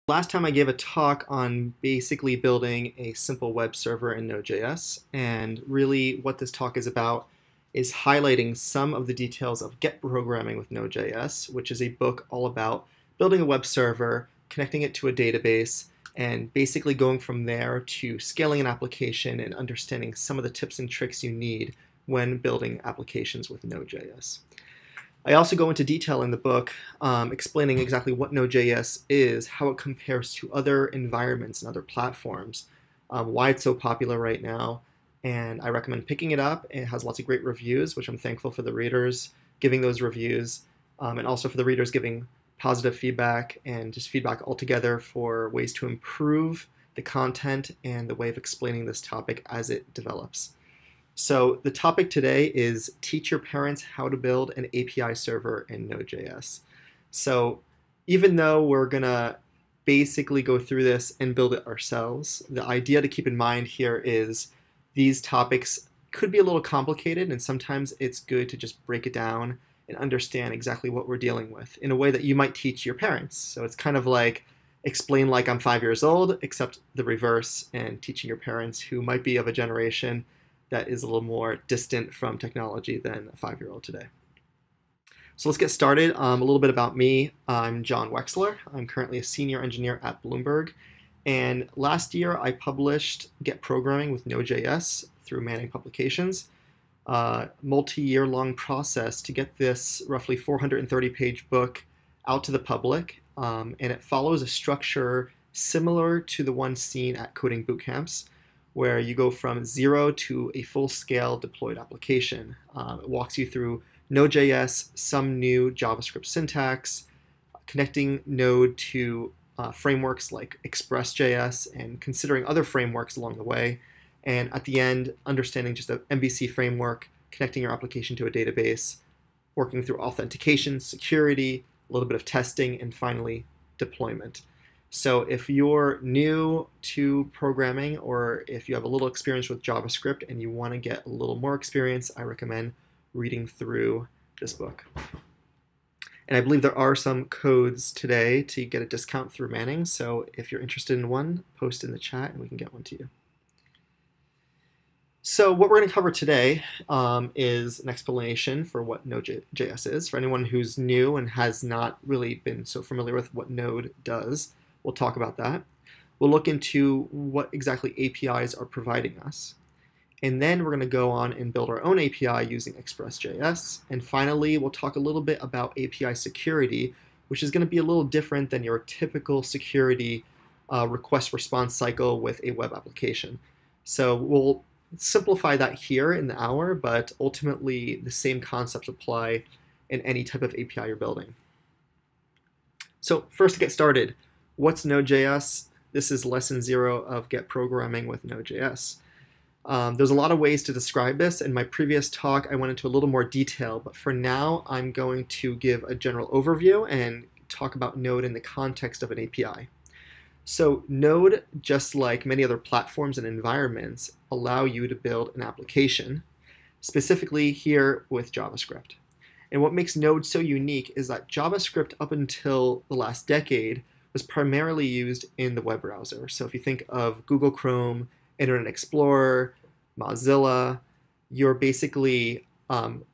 Last time I gave a talk on basically building a simple web server in Node.js, and really what this talk is about is highlighting some of the details of Get programming with Node.js, which is a book all about building a web server, connecting it to a database, and basically going from there to scaling an application and understanding some of the tips and tricks you need when building applications with Node.js. I also go into detail in the book explaining exactly what Node.js is, how it compares to other environments and other platforms, why it's so popular right now, and I recommend picking it up. It has lots of great reviews, which I'm thankful for the readers giving those reviews, and also for the readers giving positive feedback and just feedback altogether for ways to improve the content and the way of explaining this topic as it develops. So the topic today is teach your parents how to build an API server in Node.js. So even though we're going to basically go through this and build it ourselves, the idea to keep in mind here is these topics could be a little complicated, and sometimes it's good to just break it down and understand exactly what we're dealing with in a way that you might teach your parents. So it's kind of like explain like I'm 5 years old, except the reverse, and teaching your parents who might be of a generation that is a little more distant from technology than a 5-year-old today. So let's get started. A little bit about me. I'm John Wexler. I'm currently a senior engineer at Bloomberg. And last year I published Get Programming with Node.js through Manning Publications. Multi-year long process to get this roughly 430-page book out to the public. And it follows a structure similar to the one seen at coding boot camps, where you go from zero to a full-scale deployed application. It walks you through Node.js, some new JavaScript syntax, connecting Node to frameworks like Express.js, and considering other frameworks along the way. And at the end, understanding just the MVC framework, connecting your application to a database, working through authentication, security, a little bit of testing, and finally, deployment. So if you're new to programming, or if you have a little experience with JavaScript and you want to get a little more experience, I recommend reading through this book. And I believe there are some codes today to get a discount through Manning, so if you're interested in one, post in the chat and we can get one to you. So what we're going to cover today is an explanation for what Node.js is. For anyone who's new and has not really been so familiar with what Node does, we'll talk about that. We'll look into what exactly APIs are providing us. And then we're going to go on and build our own API using Express.js. And finally, we'll talk a little bit about API security, which is going to be a little different than your typical security request response cycle with a web application. So we'll simplify that here in the hour, but ultimately the same concepts apply in any type of API you're building. So first, to get started, what's Node.js? This is lesson 0 of Get Programming with Node.js. There's a lot of ways to describe this. In my previous talk, I went into a little more detail, but for now, I'm going to give a general overview and talk about Node in the context of an API. So Node, just like many other platforms and environments, allow you to build an application, specifically here with JavaScript. And what makes Node so unique is that JavaScript up until the last decade was primarily used in the web browser. So if you think of Google Chrome, Internet Explorer, Mozilla, you're basically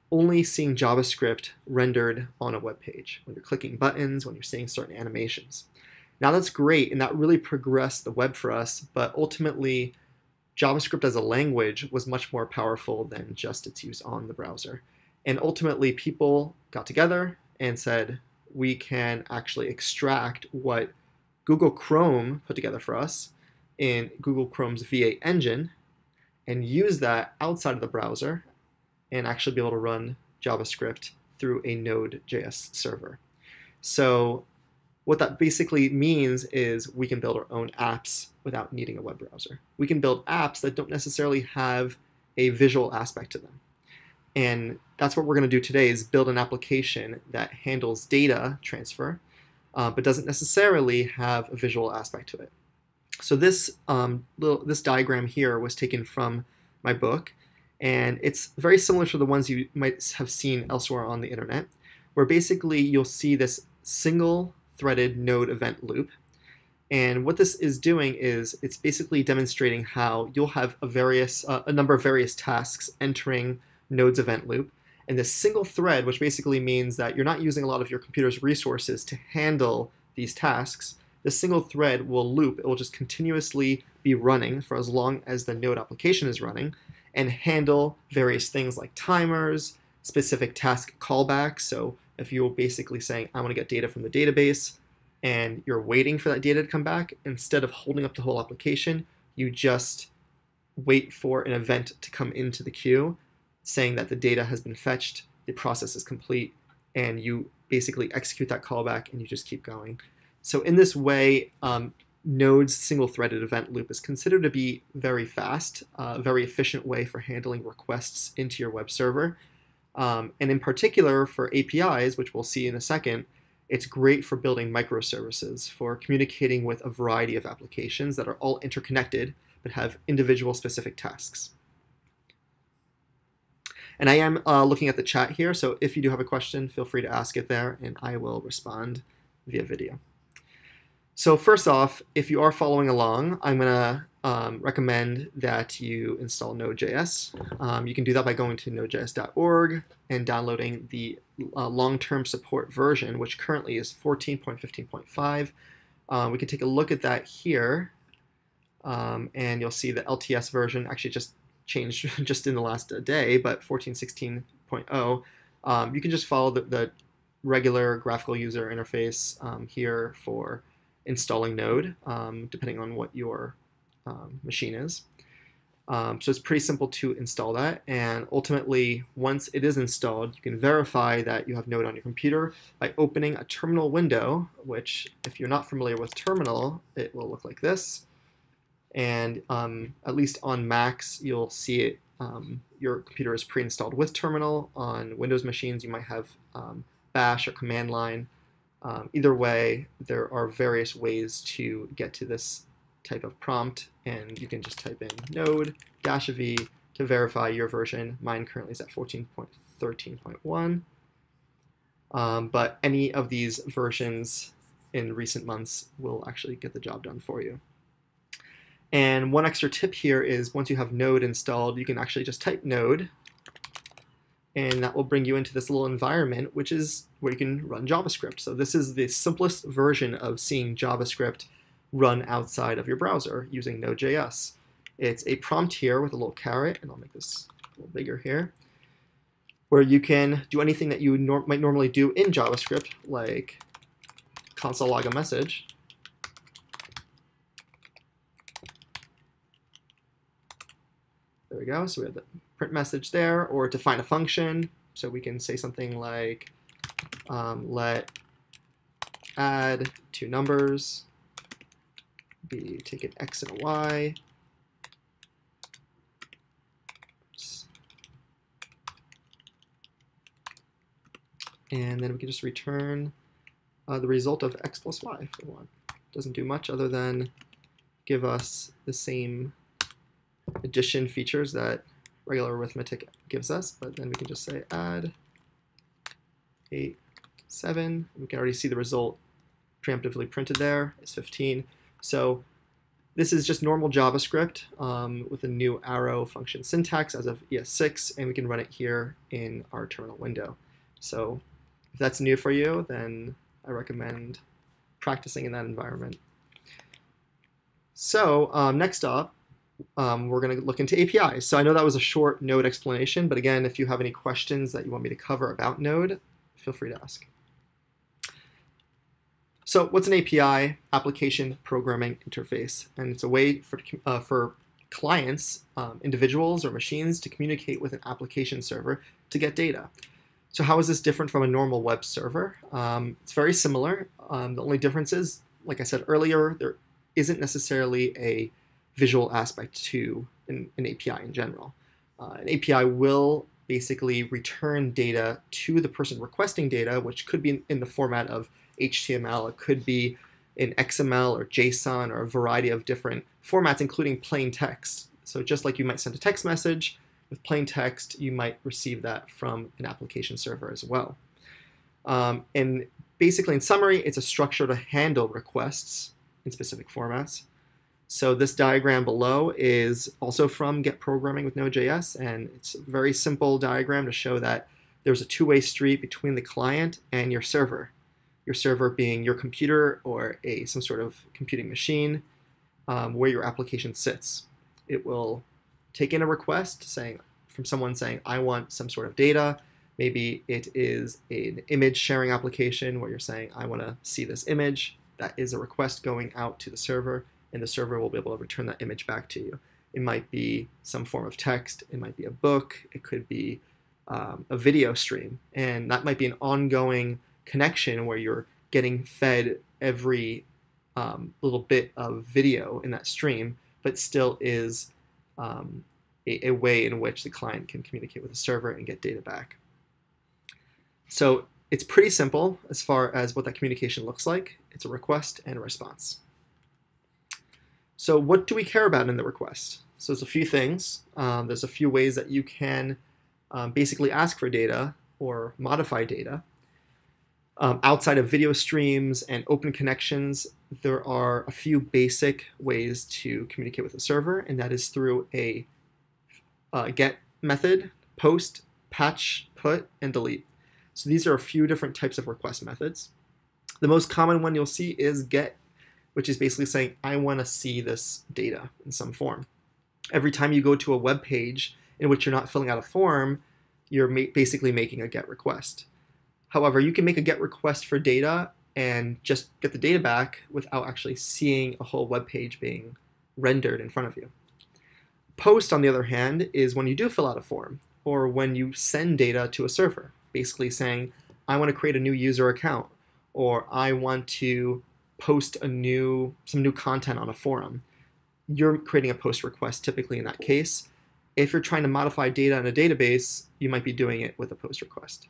only seeing JavaScript rendered on a web page when you're clicking buttons, when you're seeing certain animations. Now that's great, and that really progressed the web for us, but ultimately JavaScript as a language was much more powerful than just its use on the browser. And ultimately people got together and said, we can actually extract what Google Chrome put together for us in Google Chrome's V8 engine and use that outside of the browser and actually be able to run JavaScript through a Node.js server. So what that basically means is we can build our own apps without needing a web browser. We can build apps that don't necessarily have a visual aspect to them. And that's what we're going to do today, is build an application that handles data transfer, but doesn't necessarily have a visual aspect to it. So this diagram here was taken from my book, and it's very similar to the ones you might have seen elsewhere on the internet, where basically you'll see this single threaded node event loop. And what this is doing is it's basically demonstrating how you'll have a number of various tasks entering Node's event loop. And this single thread, which basically means that you're not using a lot of your computer's resources to handle these tasks, this single thread will loop. It will just continuously be running for as long as the Node application is running and handle various things like timers, specific task callbacks. So if you're basically saying, I want to get data from the database, and you're waiting for that data to come back, instead of holding up the whole application, you just wait for an event to come into the queue saying that the data has been fetched, the process is complete, and you basically execute that callback and you just keep going. So in this way, Node's single-threaded event loop is considered to be very fast, a very efficient way for handling requests into your web server. And in particular for APIs, which we'll see in a second, it's great for building microservices, for communicating with a variety of applications that are all interconnected but have individual specific tasks. And I am looking at the chat here, so if you do have a question, feel free to ask it there, and I will respond via video. So first off, if you are following along, I'm going to recommend that you install Node.js. You can do that by going to nodejs.org and downloading the long-term support version, which currently is 14.15.5. We can take a look at that here, and you'll see the LTS version actually just changed just in the last day, but 14.16.0. You can just follow the regular graphical user interface here for installing Node, depending on what your machine is. So it's pretty simple to install that, and ultimately, once it is installed, you can verify that you have Node on your computer by opening a terminal window, which, if you're not familiar with terminal, it will look like this. And at least on Macs, you'll see it. Your computer is pre-installed with terminal. On Windows machines, you might have Bash or command line. Either way, there are various ways to get to this type of prompt, and you can just type in node-v to verify your version. Mine currently is at 14.13.1, but any of these versions in recent months will actually get the job done for you. And one extra tip here is once you have Node installed, you can actually just type Node, and that will bring you into this little environment, which is where you can run JavaScript. So this is the simplest version of seeing JavaScript run outside of your browser using Node.js. It's a prompt here with a little caret, and I'll make this a little bigger here, where you can do anything that you might normally do in JavaScript, like console log a message. There we go. So we have the print message there, or define a function. So we can say something like let add two numbers be taken x and a y. Oops. And then we can just return the result of x plus y if we want. Doesn't do much other than give us the same addition features that regular arithmetic gives us, but then we can just say add 8, 7. We can already see the result preemptively printed there is 15. So this is just normal JavaScript with a new arrow function syntax as of ES6, and we can run it here in our terminal window. So if that's new for you, then I recommend practicing in that environment. So next up, we're going to look into APIs. So I know that was a short Node explanation, but again, if you have any questions that you want me to cover about Node, feel free to ask. So what's an API? Application Programming Interface. And it's a way for clients, individuals or machines to communicate with an application server to get data. So how is this different from a normal web server? It's very similar. The only difference is, like I said earlier, there isn't necessarily a visual aspect to an API in general. An API will basically return data to the person requesting data, which could be in the format of HTML, it could be in XML or JSON or a variety of different formats, including plain text. So just like you might send a text message with plain text, you might receive that from an application server as well. And basically, in summary, it's a structure to handle requests in specific formats. So this diagram below is also from Get Programming with Node.js, and it's a very simple diagram to show that there's a two-way street between the client and your server. Your server being your computer or some sort of computing machine where your application sits. It will take in a request from someone saying, I want some sort of data. Maybe it is an image sharing application where you're saying, I want to see this image. That is a request going out to the server, and the server will be able to return that image back to you. It might be some form of text, it might be a book, it could be a video stream, and that might be an ongoing connection where you're getting fed every little bit of video in that stream, but still is a way in which the client can communicate with the server and get data back. So it's pretty simple as far as what that communication looks like. It's a request and a response. So what do we care about in the request? So there's a few things. There's a few ways that you can basically ask for data or modify data. Outside of video streams and open connections, there are a few basic ways to communicate with the server, and that is through a get method, post, patch, put, and delete. So these are a few different types of request methods. The most common one you'll see is get, which is basically saying, I want to see this data in some form. Every time you go to a web page in which you're not filling out a form, you're basically making a get request. However, you can make a get request for data and just get the data back without actually seeing a whole web page being rendered in front of you. Post, on the other hand, is when you do fill out a form or when you send data to a server, basically saying, I want to create a new user account, or I want to post some new content on a forum. You're creating a post request typically in that case. If you're trying to modify data in a database, you might be doing it with a post request.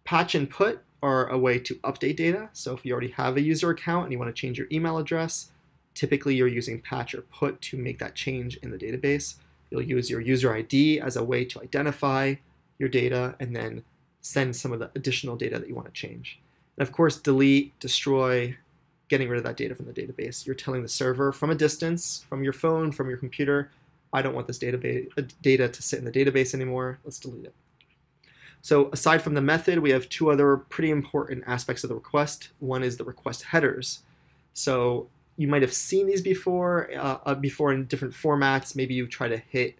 Patch and put are a way to update data. So if you already have a user account and you want to change your email address, typically you're using patch or put to make that change in the database. You'll use your user ID as a way to identify your data and then send some of the additional data that you want to change. And of course, delete, destroy, getting rid of that data from the database. You're telling the server from a distance, from your phone, from your computer, I don't want this data to sit in the database anymore. Let's delete it. So aside from the method, we have two other pretty important aspects of the request. One is the request headers. So you might have seen these before in different formats. Maybe you try to hit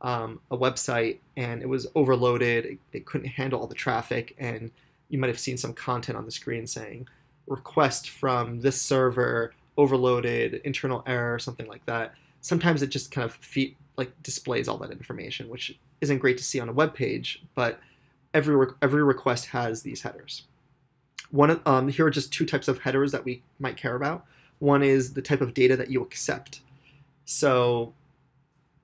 a website and it was overloaded. It couldn't handle all the traffic, and you might have seen some content on the screen saying request from this server, overloaded, internal error, something like that. Sometimes it just kind of displays all that information, which isn't great to see on a web page, but every request has these headers. Here are just two types of headers that we might care about. One is the type of data that you accept. So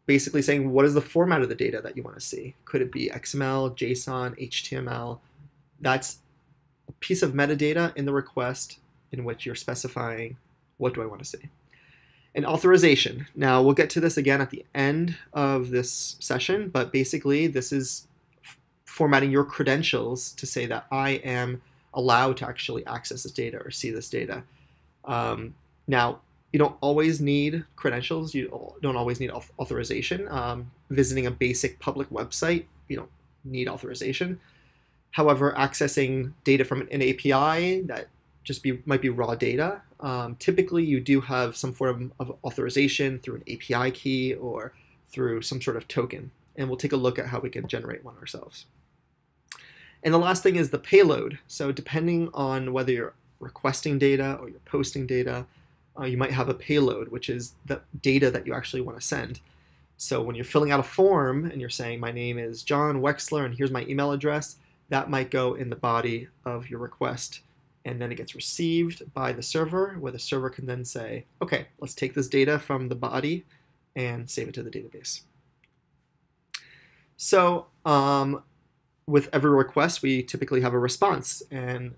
basically saying, what is the format of the data that you want to see? Could it be XML, JSON, HTML? That's a piece of metadata in the request in which you're specifying, what do I want to see? And authorization. Now, we'll get to this again at the end of this session, but basically this is formatting your credentials to say that I am allowed to actually access this data or see this data. Now, you don't always need credentials. You don't always need authorization. Visiting a basic public website, you don't need authorization. However, accessing data from an API that might be raw data, typically you do have some form of authorization through an API key or through some sort of token. And we'll take a look at how we can generate one ourselves. And the last thing is the payload. So depending on whether you're requesting data or you're posting data, you might have a payload, which is the data that you actually want to send. So when you're filling out a form and you're saying, my name is John Wexler and here's my email address, that might go in the body of your request. And then it gets received by the server, where the server can then say, okay, let's take this data from the body and save it to the database. So with every request, we typically have a response, and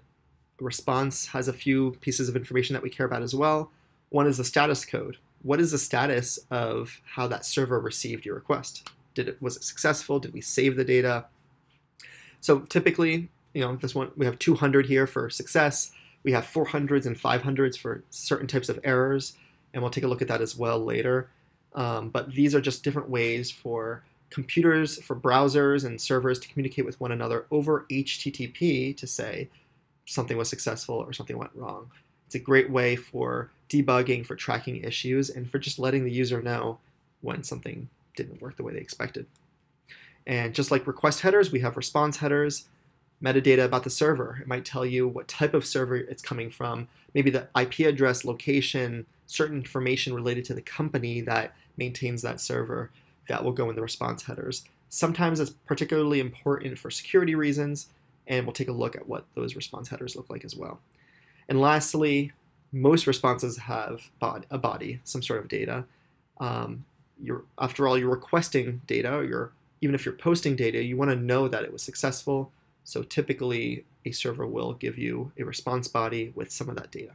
a response has a few pieces of information that we care about as well. One is the status code. What is the status of how that server received your request? Was it successful? Did we save the data? So typically, this one, we have 200 here for success. We have 400s and 500s for certain types of errors, and we'll take a look at that as well later. But these are just different ways for computers, for browsers and servers to communicate with one another over HTTP to say something was successful or something went wrong. It's a great way for debugging, for tracking issues, and for just letting the user know when something didn't work the way they expected. And just like request headers, we have response headers, metadata about the server. It might tell you what type of server it's coming from, maybe the IP address, location, certain information related to the company that maintains that server that will go in the response headers. Sometimes it's particularly important for security reasons, and we'll take a look at what those response headers look like as well. And lastly, most responses have a body, some sort of data. After all, you're requesting data, or even if you're posting data, you want to know that it was successful. So typically, a server will give you a response body with some of that data.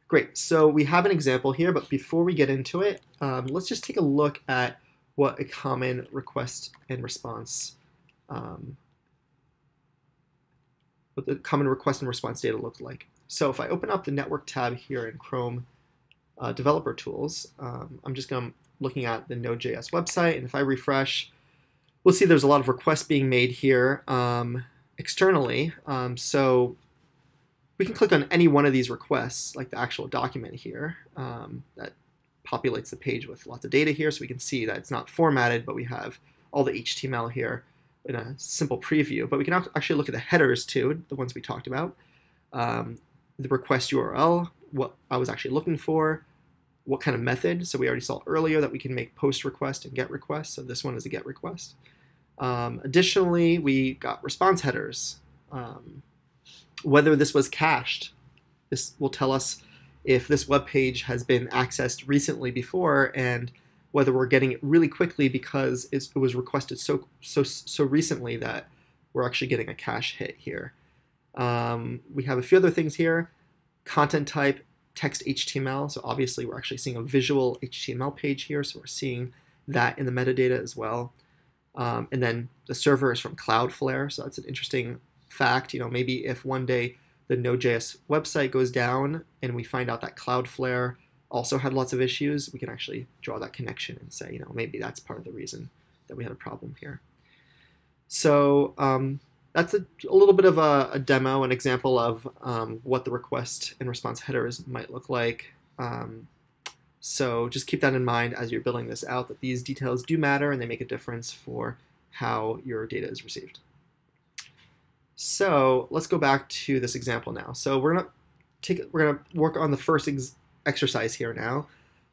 Great, so we have an example here, but before we get into it, let's just take a look at what a common request and response what the common request and response data looks like. So if I open up the network tab here in Chrome Developer Tools, I'm just looking at the Node.js website, and if I refresh, we'll see there's a lot of requests being made here externally. So we can click on any one of these requests, like the actual document here, that populates the page with lots of data here, so we can see that it's not formatted, but we have all the HTML here in a simple preview. But we can actually look at the headers too, the ones we talked about, the request URL, what I was actually looking for, what kind of method. So we already saw earlier that we can make post request and get request, so this one is a get request. Additionally, we got response headers. Whether this was cached, this will tell us if this web page has been accessed recently before, and whether we're getting it really quickly because it was requested so recently that we're actually getting a cache hit here. We have a few other things here. Content type, text HTML. So obviously we're actually seeing a visual HTML page here, so we're seeing that in the metadata as well. And then the server is from Cloudflare, so that's an interesting fact. You know, maybe if one day the Node.js website goes down and we find out that Cloudflare also had lots of issues, we can actually draw that connection and say, you know, maybe that's part of the reason that we had a problem here. So that's a little bit of a demo, an example of what the request and response headers might look like. So just keep that in mind as you're building this out, that these details do matter and they make a difference for how your data is received. So let's go back to this example now. So we're gonna work on the first exercise here now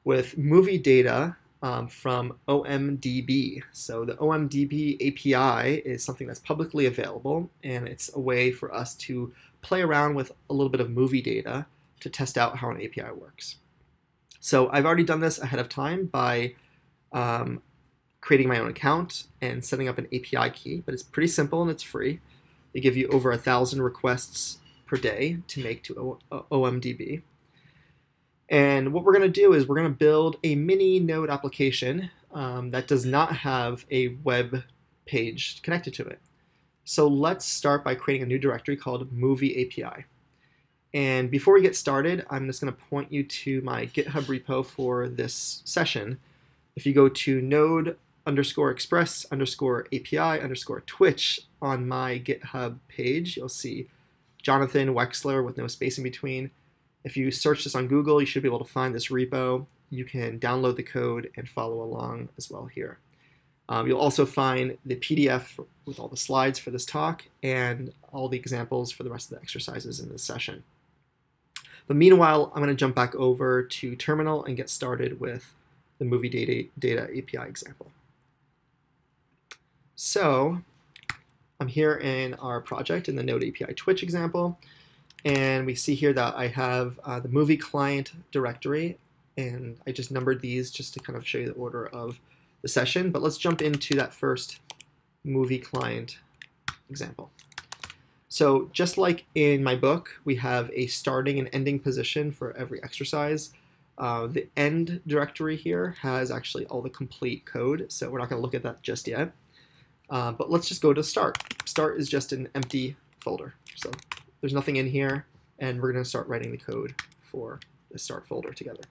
with movie data from OMDB. So the OMDB API is something that's publicly available, and it's a way for us to play around with a little bit of movie data to test out how an API works. So I've already done this ahead of time by creating my own account and setting up an API key, but it's pretty simple and it's free. They give you over 1,000 requests per day to make to OMDB. And what we're going to do is we're going to build a mini Node application that does not have a web page connected to it. So let's start by creating a new directory called Movie API. And before we get started, I'm just going to point you to my GitHub repo for this session. If you go to node_express_API_Twitch on my GitHub page, you'll see Jonathan Wexler with no space in between. If you search this on Google, you should be able to find this repo. You can download the code and follow along as well here. You'll also find the PDF with all the slides for this talk and all the examples for the rest of the exercises in this session. But meanwhile, I'm going to jump back over to Terminal and get started with the Movie Data API example. So I'm here in our project in the Node API Twitch example, and we see here that I have the movie client directory, and I just numbered these just to kind of show you the order of the session. But let's jump into that first movie client example. So just like in my book, we have a starting and ending position for every exercise. The end directory here has actually all the complete code, so we're not going to look at that just yet. But let's just go to start. Start is just an empty folder. So there's nothing in here, and we're going to start writing the code for the start folder together.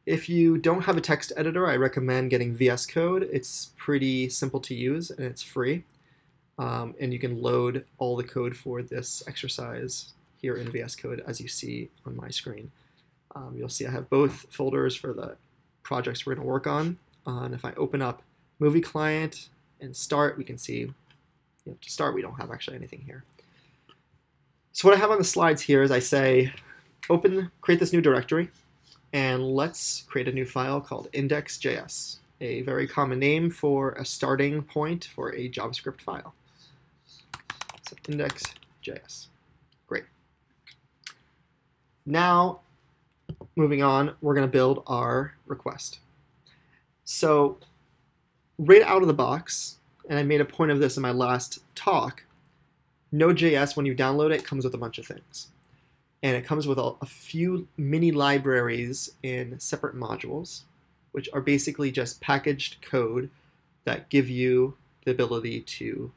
If you don't have a text editor, I recommend getting VS Code. It's pretty simple to use, and it's free. And you can load all the code for this exercise here in VS Code, as you see on my screen. You'll see I have both folders for the projects we're going to work on. And if I open up Movie Client and Start, we can see, to start, we don't have actually anything here. So what I have on the slides here is I say, create this new directory, and let's create a new file called index.js, a very common name for a starting point for a JavaScript file. So index.js. Great. Now, moving on, we're going to build our request. So right out of the box, and I made a point of this in my last talk, Node.js, when you download it, comes with a bunch of things. And it comes with a few mini libraries in separate modules, which are basically just packaged code that give you the ability to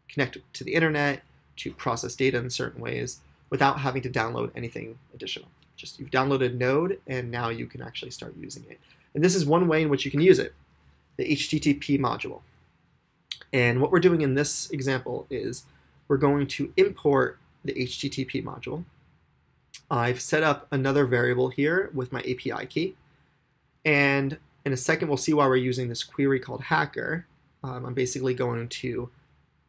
connect to the internet, to process data in certain ways, without having to download anything additional. Just you've downloaded Node, and now you can actually start using it. And this is one way in which you can use it, the HTTP module. And what we're doing in this example is we're going to import the HTTP module. I've set up another variable here with my API key. And in a second, we'll see why we're using this query called hacker. I'm basically going to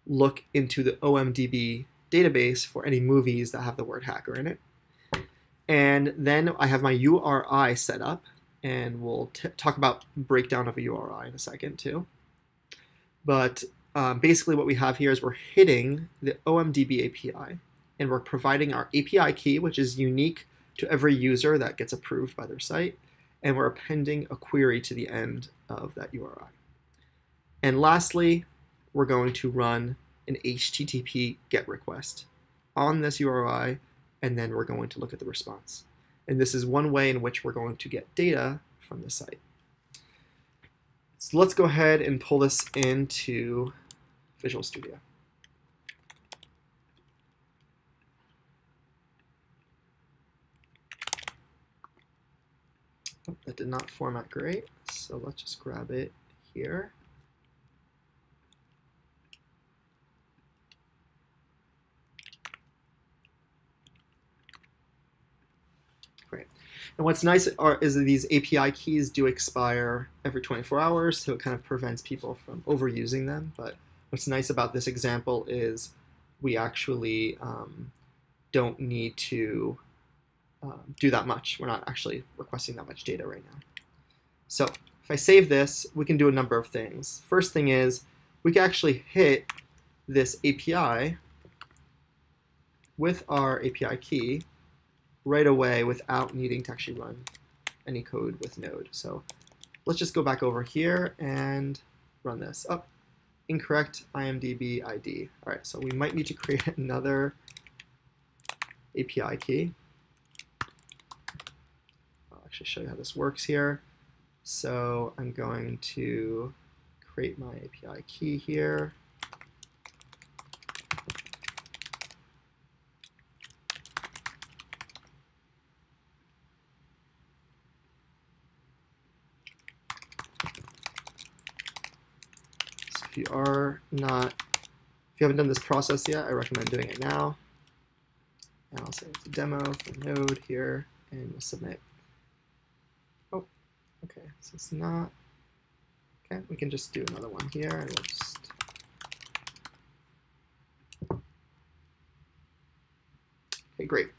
look into the OMDB database for any movies that have the word hacker in it. And then I have my URI set up, and we'll talk about breakdown of a URI in a second too. But basically what we have here is we're hitting the OMDB API, and we're providing our API key, which is unique to every user that gets approved by their site, and we're appending a query to the end of that URI. And lastly, we're going to run an HTTP GET request on this URI, and then we're going to look at the response. And this is one way in which we're going to get data from the site. So let's go ahead and pull this into Visual Studio. Oh, that did not format great, so let's just grab it here. Great. And what's nice is that these API keys do expire every 24 hours, so it kind of prevents people from overusing them. But what's nice about this example is we actually don't need to do that much. We're not actually requesting that much data right now. So if I save this, we can do a number of things. First thing is we can actually hit this API with our API key right away without needing to actually run any code with Node. So let's just go back over here and run this. Oh, incorrect IMDb ID. All right, so we might need to create another API key. I'll actually show you how this works here. So I'm going to create my API key here. So if you haven't done this process yet, I recommend doing it now. And I'll say it's a demo for Node here, and we'll submit. Oh, okay, so it's not. Okay, we can just do another one here, and we'll just. Okay, great.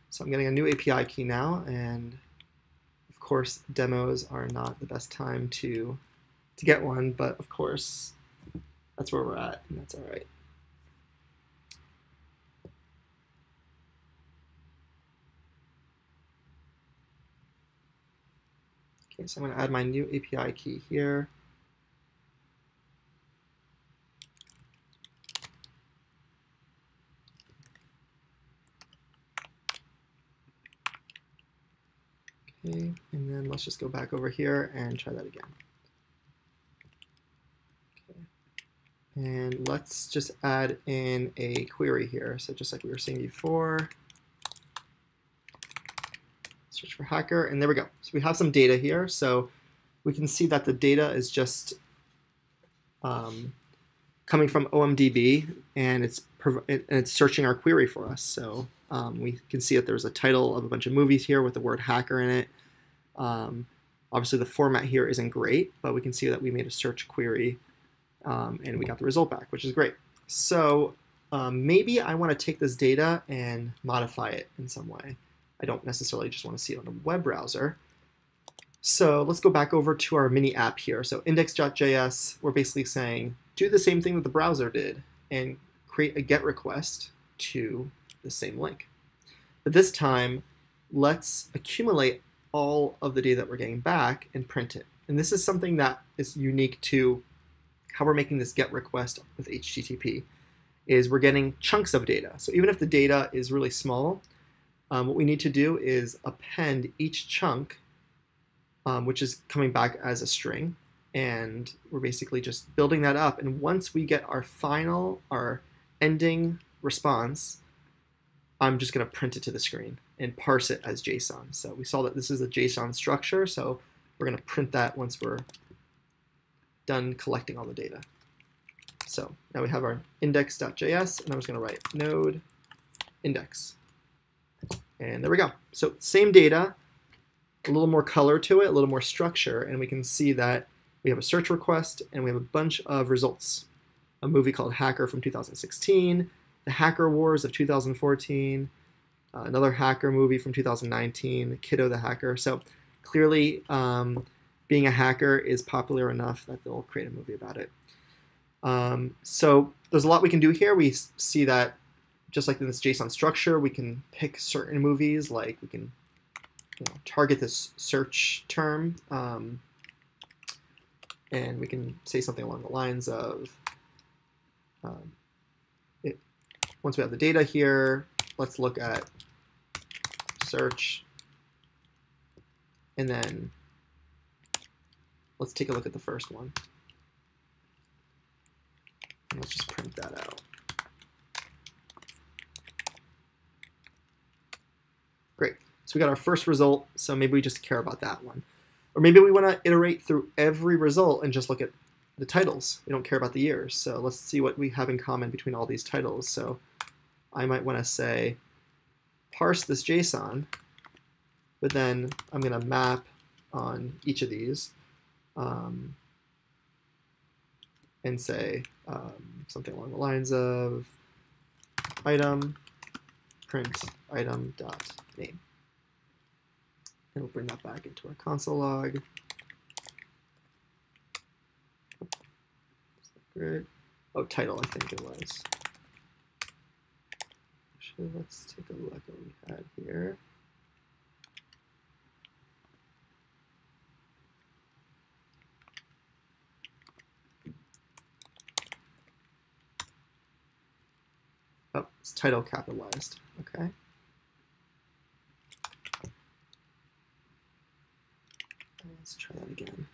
So I'm getting a new API key now, and of course, demos are not the best time to get one, but of course, that's where we're at, and that's all right. Okay, so I'm going to add my new API key here. Okay, and then let's just go back over here and try that again. Okay. And let's just add in a query here. So just like we were saying before, search for hacker, and there we go. So we have some data here. So we can see that the data is just coming from OMDB, and it's searching our query for us. So we can see that there's a title of a bunch of movies here with the word hacker in it. Obviously, the format here isn't great, but we can see that we made a search query, and we got the result back, which is great. So maybe I want to take this data and modify it in some way. I don't necessarily just want to see it on a web browser. So let's go back over to our mini app here. So index.js, we're basically saying, do the same thing that the browser did and create a GET request to the same link. But this time, let's accumulate all of the data that we're getting back and print it. And this is something that is unique to how we're making this GET request with HTTP, is we're getting chunks of data. So even if the data is really small, what we need to do is append each chunk, which is coming back as a string, and we're basically just building that up. And once we get our ending response, I'm just going to print it to the screen and parse it as JSON. So we saw that this is a JSON structure, so we're going to print that once we're done collecting all the data. So now we have our index.js, and I'm just going to write node index. And there we go. So same data, a little more color to it, a little more structure, and we can see that we have a search request and we have a bunch of results. A movie called Hacker from 2016, The Hacker Wars of 2014, another hacker movie from 2019, Kiddo the Hacker. So clearly being a hacker is popular enough that they'll create a movie about it. So there's a lot we can do here. We see that just like in this JSON structure, we can pick certain movies, like we can target this search term, and we can say something along the lines of, once we have the data here, let's look at search, and then let's take a look at the first one. And let's just print that out. Great. So we got our first result, so maybe we just care about that one. Or maybe we want to iterate through every result and just look at the titles. We don't care about the years. So let's see what we have in common between all these titles. So I might want to say, parse this JSON, but then I'm going to map on each of these and say something along the lines of item print item dot name. And we'll bring that back into our console log. Great. Oh, title, I think it was. Actually, let's take a look at what we had here. Oh, it's title capitalized. Okay. Let's try that again.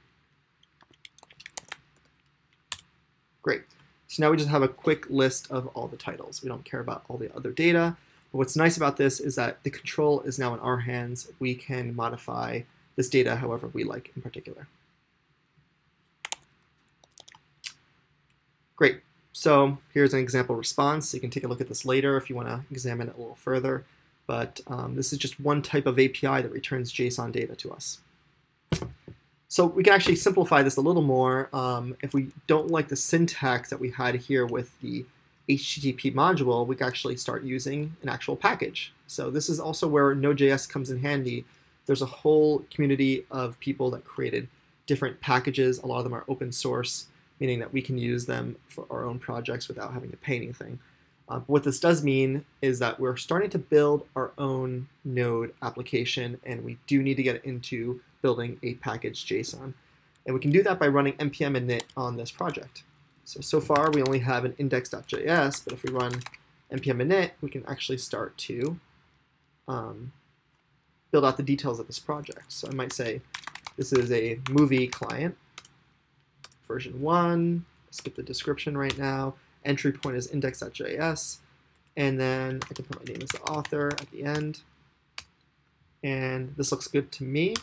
Great. So now we just have a quick list of all the titles. We don't care about all the other data. But what's nice about this is that the control is now in our hands. We can modify this data however we like in particular. Great. So here's an example response. You can take a look at this later if you want to examine it a little further. But this is just one type of API that returns JSON data to us. So we can actually simplify this a little more. If we don't like the syntax that we had here with the HTTP module, we can actually start using an actual package. So this is also where Node.js comes in handy. There's a whole community of people that created different packages. A lot of them are open source, meaning that we can use them for our own projects without having to pay anything. But what this does mean is that we're starting to build our own Node application, and we do need to get into building a package JSON. And we can do that by running npm init on this project. So far we only have an index.js, but if we run npm init, we can actually start to build out the details of this project. So I might say this is a movie client, version 1, skip the description right now. Entry point is index.js. And then I can put my name as the author at the end. And this looks good to me.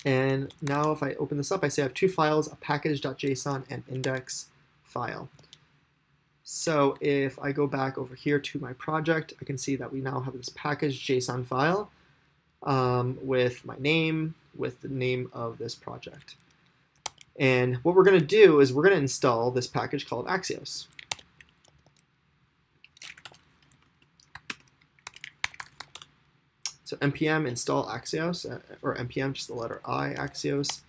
And now if I open this up, I see I have two files, a package.json and index file. So if I go back over here to my project, I can see that we now have this package.json file with my name, with the name of this project. And what we're going to do is we're going to install this package called axios. So npm install axios, or npm just the letter I, axios.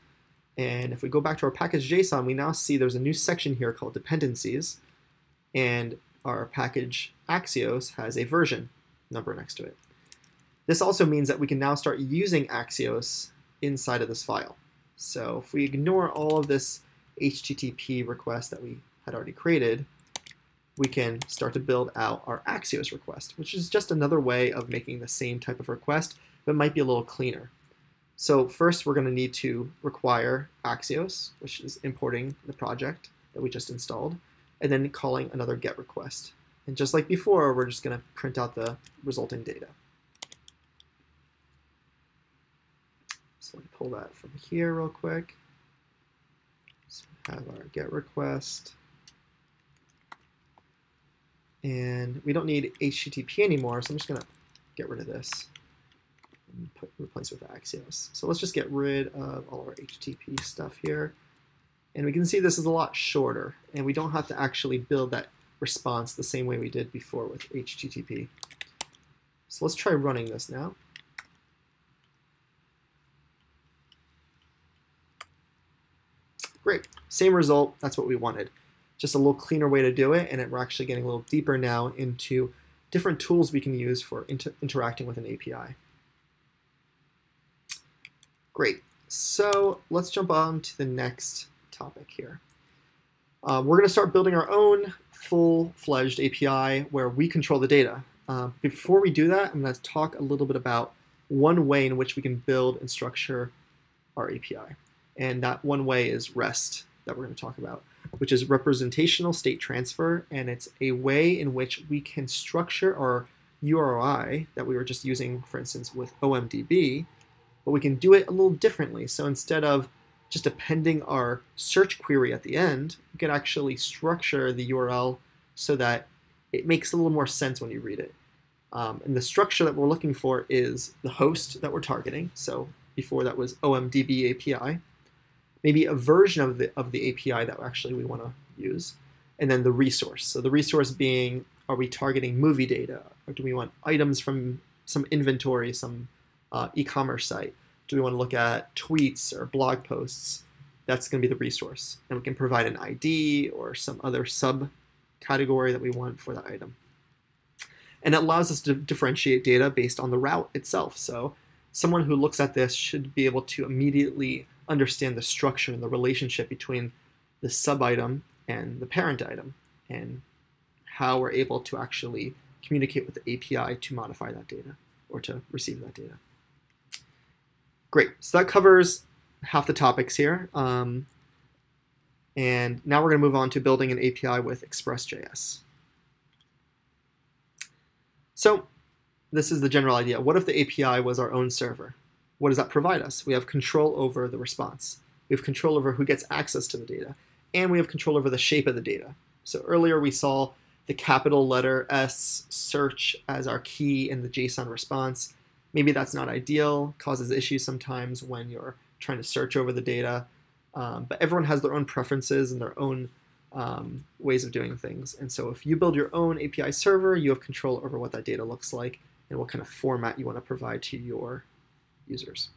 And if we go back to our package.json, we now see there's a new section here called dependencies. And our package axios has a version number next to it. This also means that we can now start using axios inside of this file. So if we ignore all of this HTTP request that we had already created, we can start to build out our axios request, which is just another way of making the same type of request, but might be a little cleaner. So first we're going to need to require axios, which is importing the project that we just installed, and then calling another GET request. And just like before, we're just going to print out the resulting data. So let me pull that from here real quick. So we have our GET request. And we don't need HTTP anymore, so I'm just going to get rid of this and replace it with axios. So let's just get rid of all of our HTTP stuff here. And we can see this is a lot shorter, and we don't have to actually build that response the same way we did before with HTTP. So let's try running this now. Great, same result, that's what we wanted. Just a little cleaner way to do it, and we're actually getting a little deeper now into different tools we can use for interacting with an API. Great, so let's jump on to the next topic here. We're going to start building our own full-fledged API where we control the data. Before we do that, I'm going to talk a little bit about one way in which we can build and structure our API. And that one way is REST that we're going to talk about, which is representational state transfer, and it's a way in which we can structure our URI that we were just using, for instance, with OMDB, but we can do it a little differently. So instead of just appending our search query at the end, we can actually structure the URL so that it makes a little more sense when you read it. And the structure that we're looking for is the host that we're targeting. So before that was OMDB API. Maybe a version of the API that actually we want to use, and then the resource. So the resource being, are we targeting movie data, or do we want items from some inventory, some e-commerce site? Do we want to look at tweets or blog posts? That's going to be the resource, and we can provide an ID or some other subcategory that we want for that item. And it allows us to differentiate data based on the route itself. So someone who looks at this should be able to immediately understand the structure and the relationship between the sub-item and the parent item, and how we're able to actually communicate with the API to modify that data or to receive that data. Great, so that covers half the topics here. And now we're going to move on to building an API with Express.js. So this is the general idea. What if the API was our own server? What does that provide us? We have control over the response. We have control over who gets access to the data. And we have control over the shape of the data. So earlier we saw the capital letter S search as our key in the JSON response. Maybe that's not ideal, causes issues sometimes when you're trying to search over the data. But everyone has their own preferences and their own ways of doing things. And so if you build your own API server, you have control over what that data looks like and what kind of format you want to provide to your users.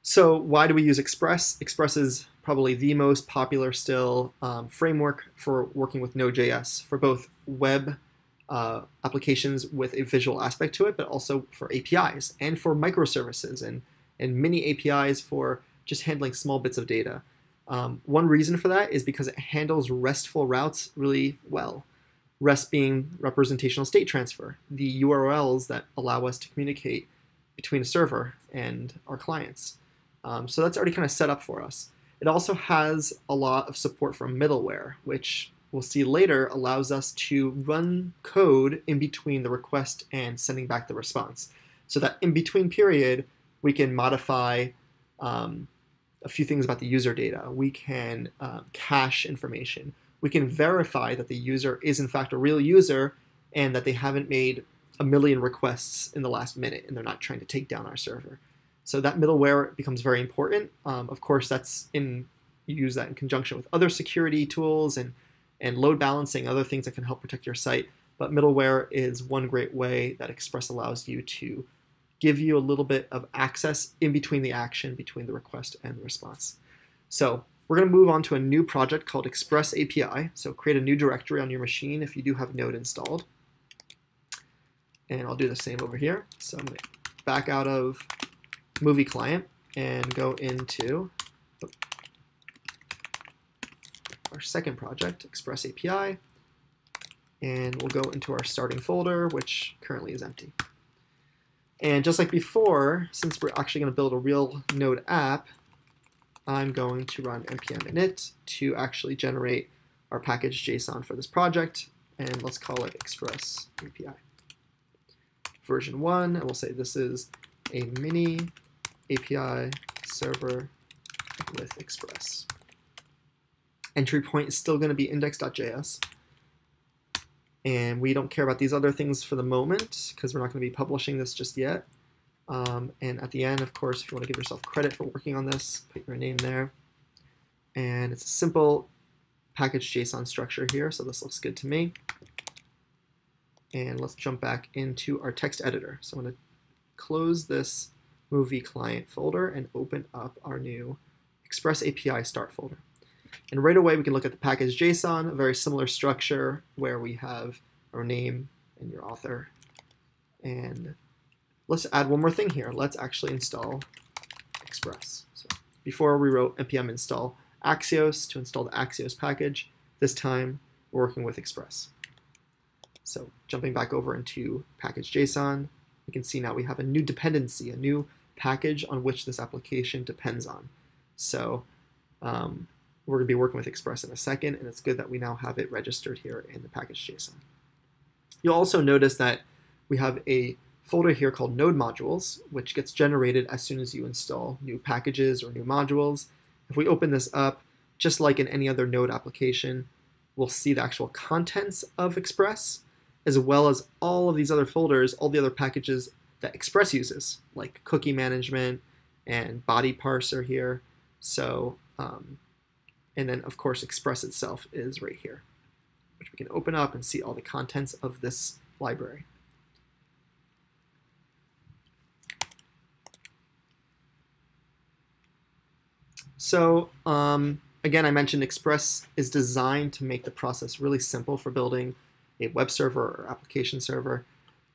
So why do we use Express? Express is probably the most popular still framework for working with Node.js for both web applications with a visual aspect to it, but also for APIs and for microservices and mini APIs for just handling small bits of data. One reason for that is because it handles RESTful routes really well. REST being representational state transfer, the URLs that allow us to communicate between a server and our clients. So that's already kind of set up for us. It also has a lot of support for middleware, which we'll see later allows us to run code in between the request and sending back the response. So that in between period, we can modify a few things about the user data. We can cache information. We can verify that the user is in fact a real user and that they haven't made a million requests in the last minute and they're not trying to take down our server. So that middleware becomes very important. Of course, you use that in conjunction with other security tools and load balancing, other things that can help protect your site. But middleware is one great way that Express allows you to give you a little bit of access in between the action, between the request and the response. So we're going to move on to a new project called Express API. So create a new directory on your machine if you do have Node installed. And I'll do the same over here. So I'm going to back out of movie client and go into our second project, Express API. And we'll go into our starting folder, which currently is empty. And just like before, since we're actually going to build a real Node app, I'm going to run npm init to actually generate our package JSON for this project. And let's call it Express API. Version 1, and we'll say this is a mini API server with Express. Entry point is still going to be index.js. And we don't care about these other things for the moment because we're not going to be publishing this just yet. And at the end, of course, if you want to give yourself credit for working on this, put your name there. And it's a simple package JSON structure here, so this looks good to me. And let's jump back into our text editor. So I'm going to close this movie client folder and open up our new Express API start folder. And right away, we can look at the package JSON, a very similar structure where we have our name and your author. And let's add one more thing here. Let's actually install Express. So before we wrote npm install axios to install the axios package. This time, we're working with Express. So jumping back over into package JSON, you can see now we have a new dependency, a new package on which this application depends on. So we're going to be working with Express in a second, and it's good that we now have it registered here in the package JSON. You'll also notice that we have a folder here called Node modules, which gets generated as soon as you install new packages or new modules. If we open this up, just like in any other Node application, we'll see the actual contents of Express, as well as all of these other folders, all the other packages that Express uses, like cookie management and body parser here. So, and then, of course, Express itself is right here, which we can open up and see all the contents of this library. So, again, I mentioned Express is designed to make the process really simple for building a web server or application server.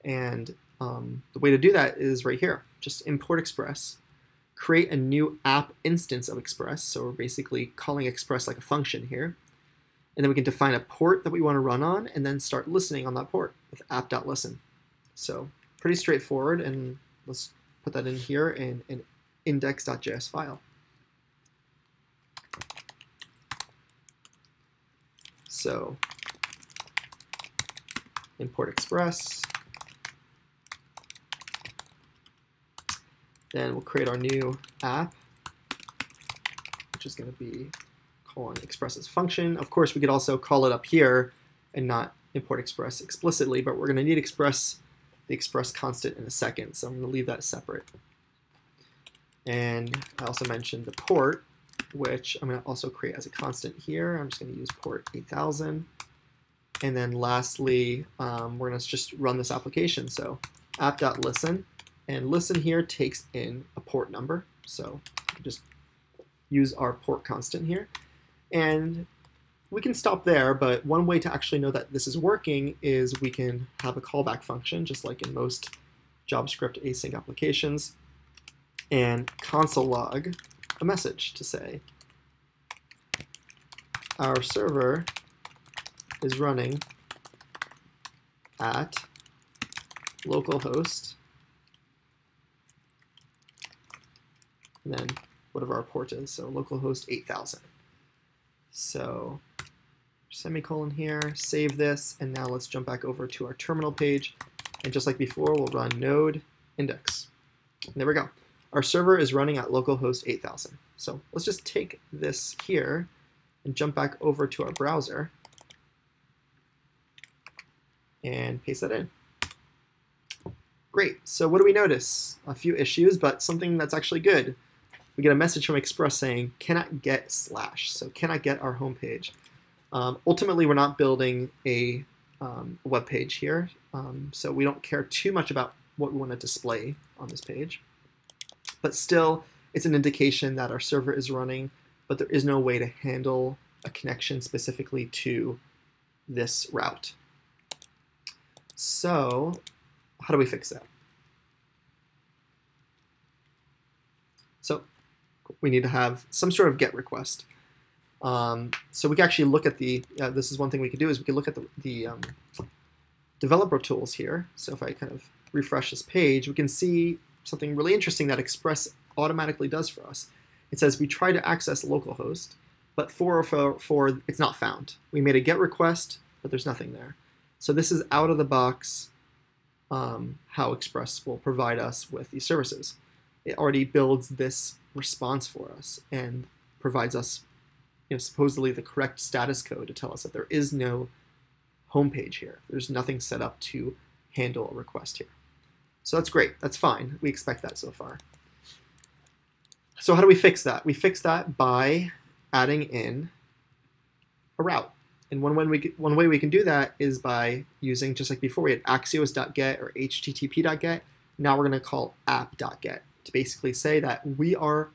And the way to do that is right here. Just import Express. Create a new app instance of Express. So we're basically calling Express like a function here. And then we can define a port that we want to run on and then start listening on that port with app.listen. So pretty straightforward. And let's put that in here in an index.js file. So import Express. Then we'll create our new app, which is going to be calling Express's function. Of course, we could also call it up here and not import Express explicitly, but we're going to need the Express constant in a second, so I'm going to leave that separate. And I also mentioned the port, which I'm going to also create as a constant here. I'm just going to use port 8000. And then lastly, we're going to just run this application. So app.listen. And listen here takes in a port number. So we can just use our port constant here. And we can stop there, but one way to actually know that this is working is we can have a callback function, just like in most JavaScript async applications, and console log a message to say, our server is running at localhost, and then whatever our port is, so localhost 8000. So semicolon here, save this, and now let's jump back over to our terminal page. And just like before, we'll run node index. And there we go. Our server is running at localhost 8000. So let's just take this here and jump back over to our browser and paste that in. Great. So what do we notice? A few issues, but something that's actually good. We get a message from Express saying, cannot get /, so cannot get our home page. Ultimately, we're not building a web page here, so we don't care too much about what we want to display on this page. But still, it's an indication that our server is running, but there is no way to handle a connection specifically to this route. So how do we fix that? So we need to have some sort of GET request. So we can actually look at the, this is one thing we can do, is we can look at the developer tools here. So if I kind of refresh this page, we can see something really interesting that Express automatically does for us. It says we try to access localhost, but 404, it's not found. We made a GET request, but there's nothing there. So this is out of the box how Express will provide us with these services. It already builds this response for us and provides us, supposedly the correct status code to tell us that there is no home page here. There's nothing set up to handle a request here. So that's great. That's fine. We expect that so far. So how do we fix that? We fix that by adding in a route. And one way we can do that is by using, just like before, we had axios.get or http.get. Now we're going to call app.get to basically say that we are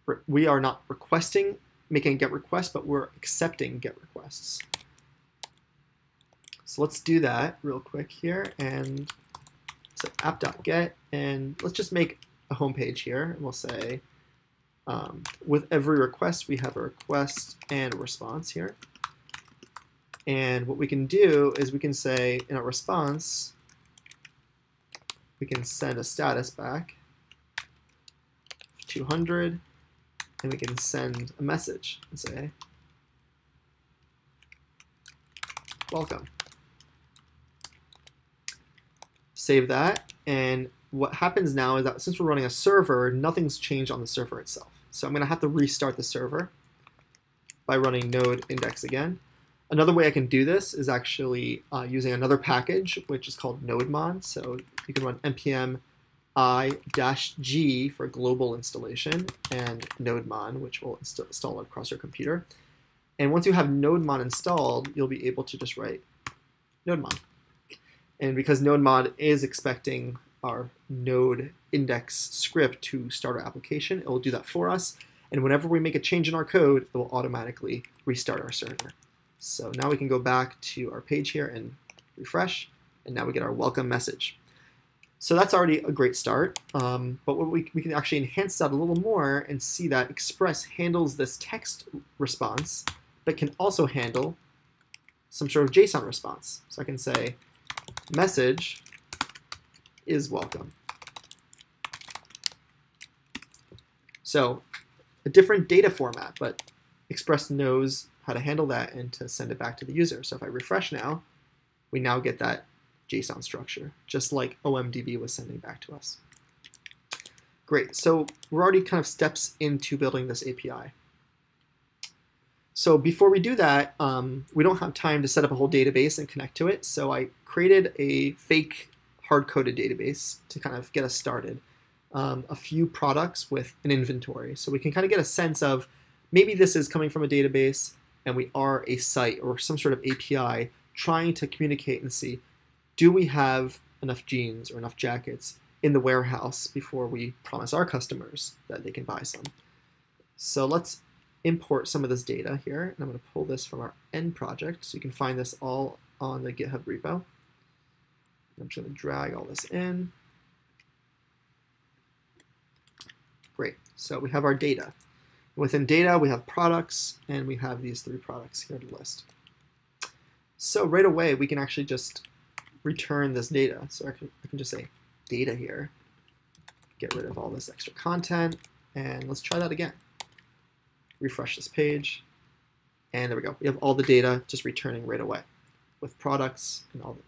not making a GET request, but we're accepting GET requests. So let's do that real quick here, and so app.get, and let's just make a home page here, and we'll say with every request we have a request and a response here. And what we can do is we can say in a response we can send a status back 200, and we can send a message and say welcome. Save that, and what happens now is that since we're running a server, nothing's changed on the server itself. So I'm going to have to restart the server by running node index again. Another way I can do this is actually using another package, which is called nodemon. So you can run npm i-g for global installation and nodemon, which will install it across your computer. And once you have nodemon installed, you'll be able to just write nodemon. And because nodemon is expecting our node index script to start our application, it will do that for us. And whenever we make a change in our code, it will automatically restart our server. So now we can go back to our page here and refresh, and now we get our welcome message. So that's already a great start, but we can actually enhance that a little more and see that Express handles this text response, but can also handle some sort of JSON response. So I can say message is welcome. So a different data format, but Express knows how to handle that and to send it back to the user. So if I refresh now, we now get that JSON structure, just like OMDB was sending back to us. Great, so we're already kind of steps into building this API. So before we do that, we don't have time to set up a whole database and connect to it, so I created a fake hard-coded database to kind of get us started. A few products with an inventory, so we can kind of get a sense of maybe this is coming from a database and we are a site or some sort of API trying to communicate and see, do we have enough jeans or enough jackets in the warehouse before we promise our customers that they can buy some? So let's import some of this data here, and I'm going to pull this from our end project, so you can find this all on the GitHub repo. I'm just going to drag all this in. Great, so we have our data. Within data, we have products, and we have these 3 products here to list. So right away, we can actually just return this data. So I can just say data here, get rid of all this extra content, And let's try that again. Refresh this page. And there we go. We have all the data just returning right away with products and all the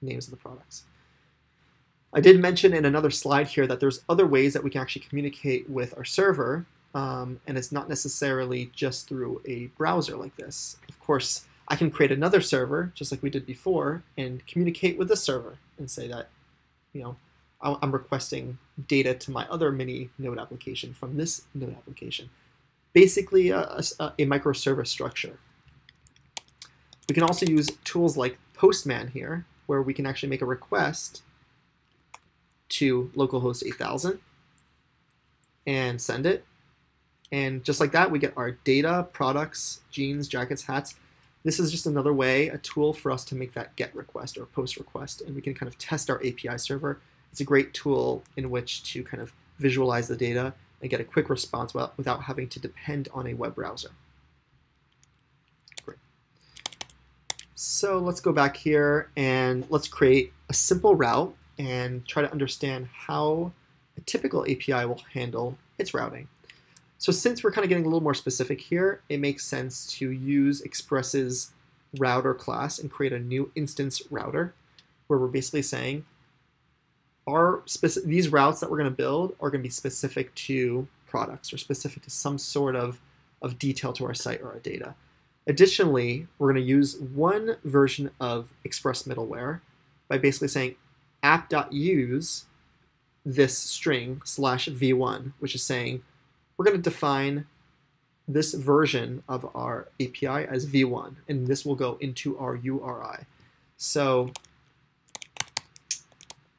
names of the products. I did mention in another slide here that there's other ways that we can actually communicate with our server, and it's not necessarily just through a browser like this. Of course, I can create another server, just like we did before, and communicate with the server and say that, I'm requesting data to my other mini Node application from this Node application. Basically, a microservice structure. We can also use tools like Postman here, where we can actually make a request to localhost 8000 and send it. And just like that, we get our data, products, jeans, jackets, hats. This is just another way, a tool for us to make that GET request or POST request, and we can kind of test our API server. It's a great tool in which to kind of visualize the data and get a quick response without having to depend on a web browser. Great. So let's go back here and let's create a simple route and try to understand how a typical API will handle its routing. So since we're kind of getting a little more specific here, it makes sense to use Express's router class and create a new instance router where we're basically saying these routes that we're going to build are going to be specific to products or specific to some sort of detail to our site or our data. Additionally, we're going to use one version of Express middleware by basically saying app.use this string /v1, which is saying we're going to define this version of our API as v1, and this will go into our URI. So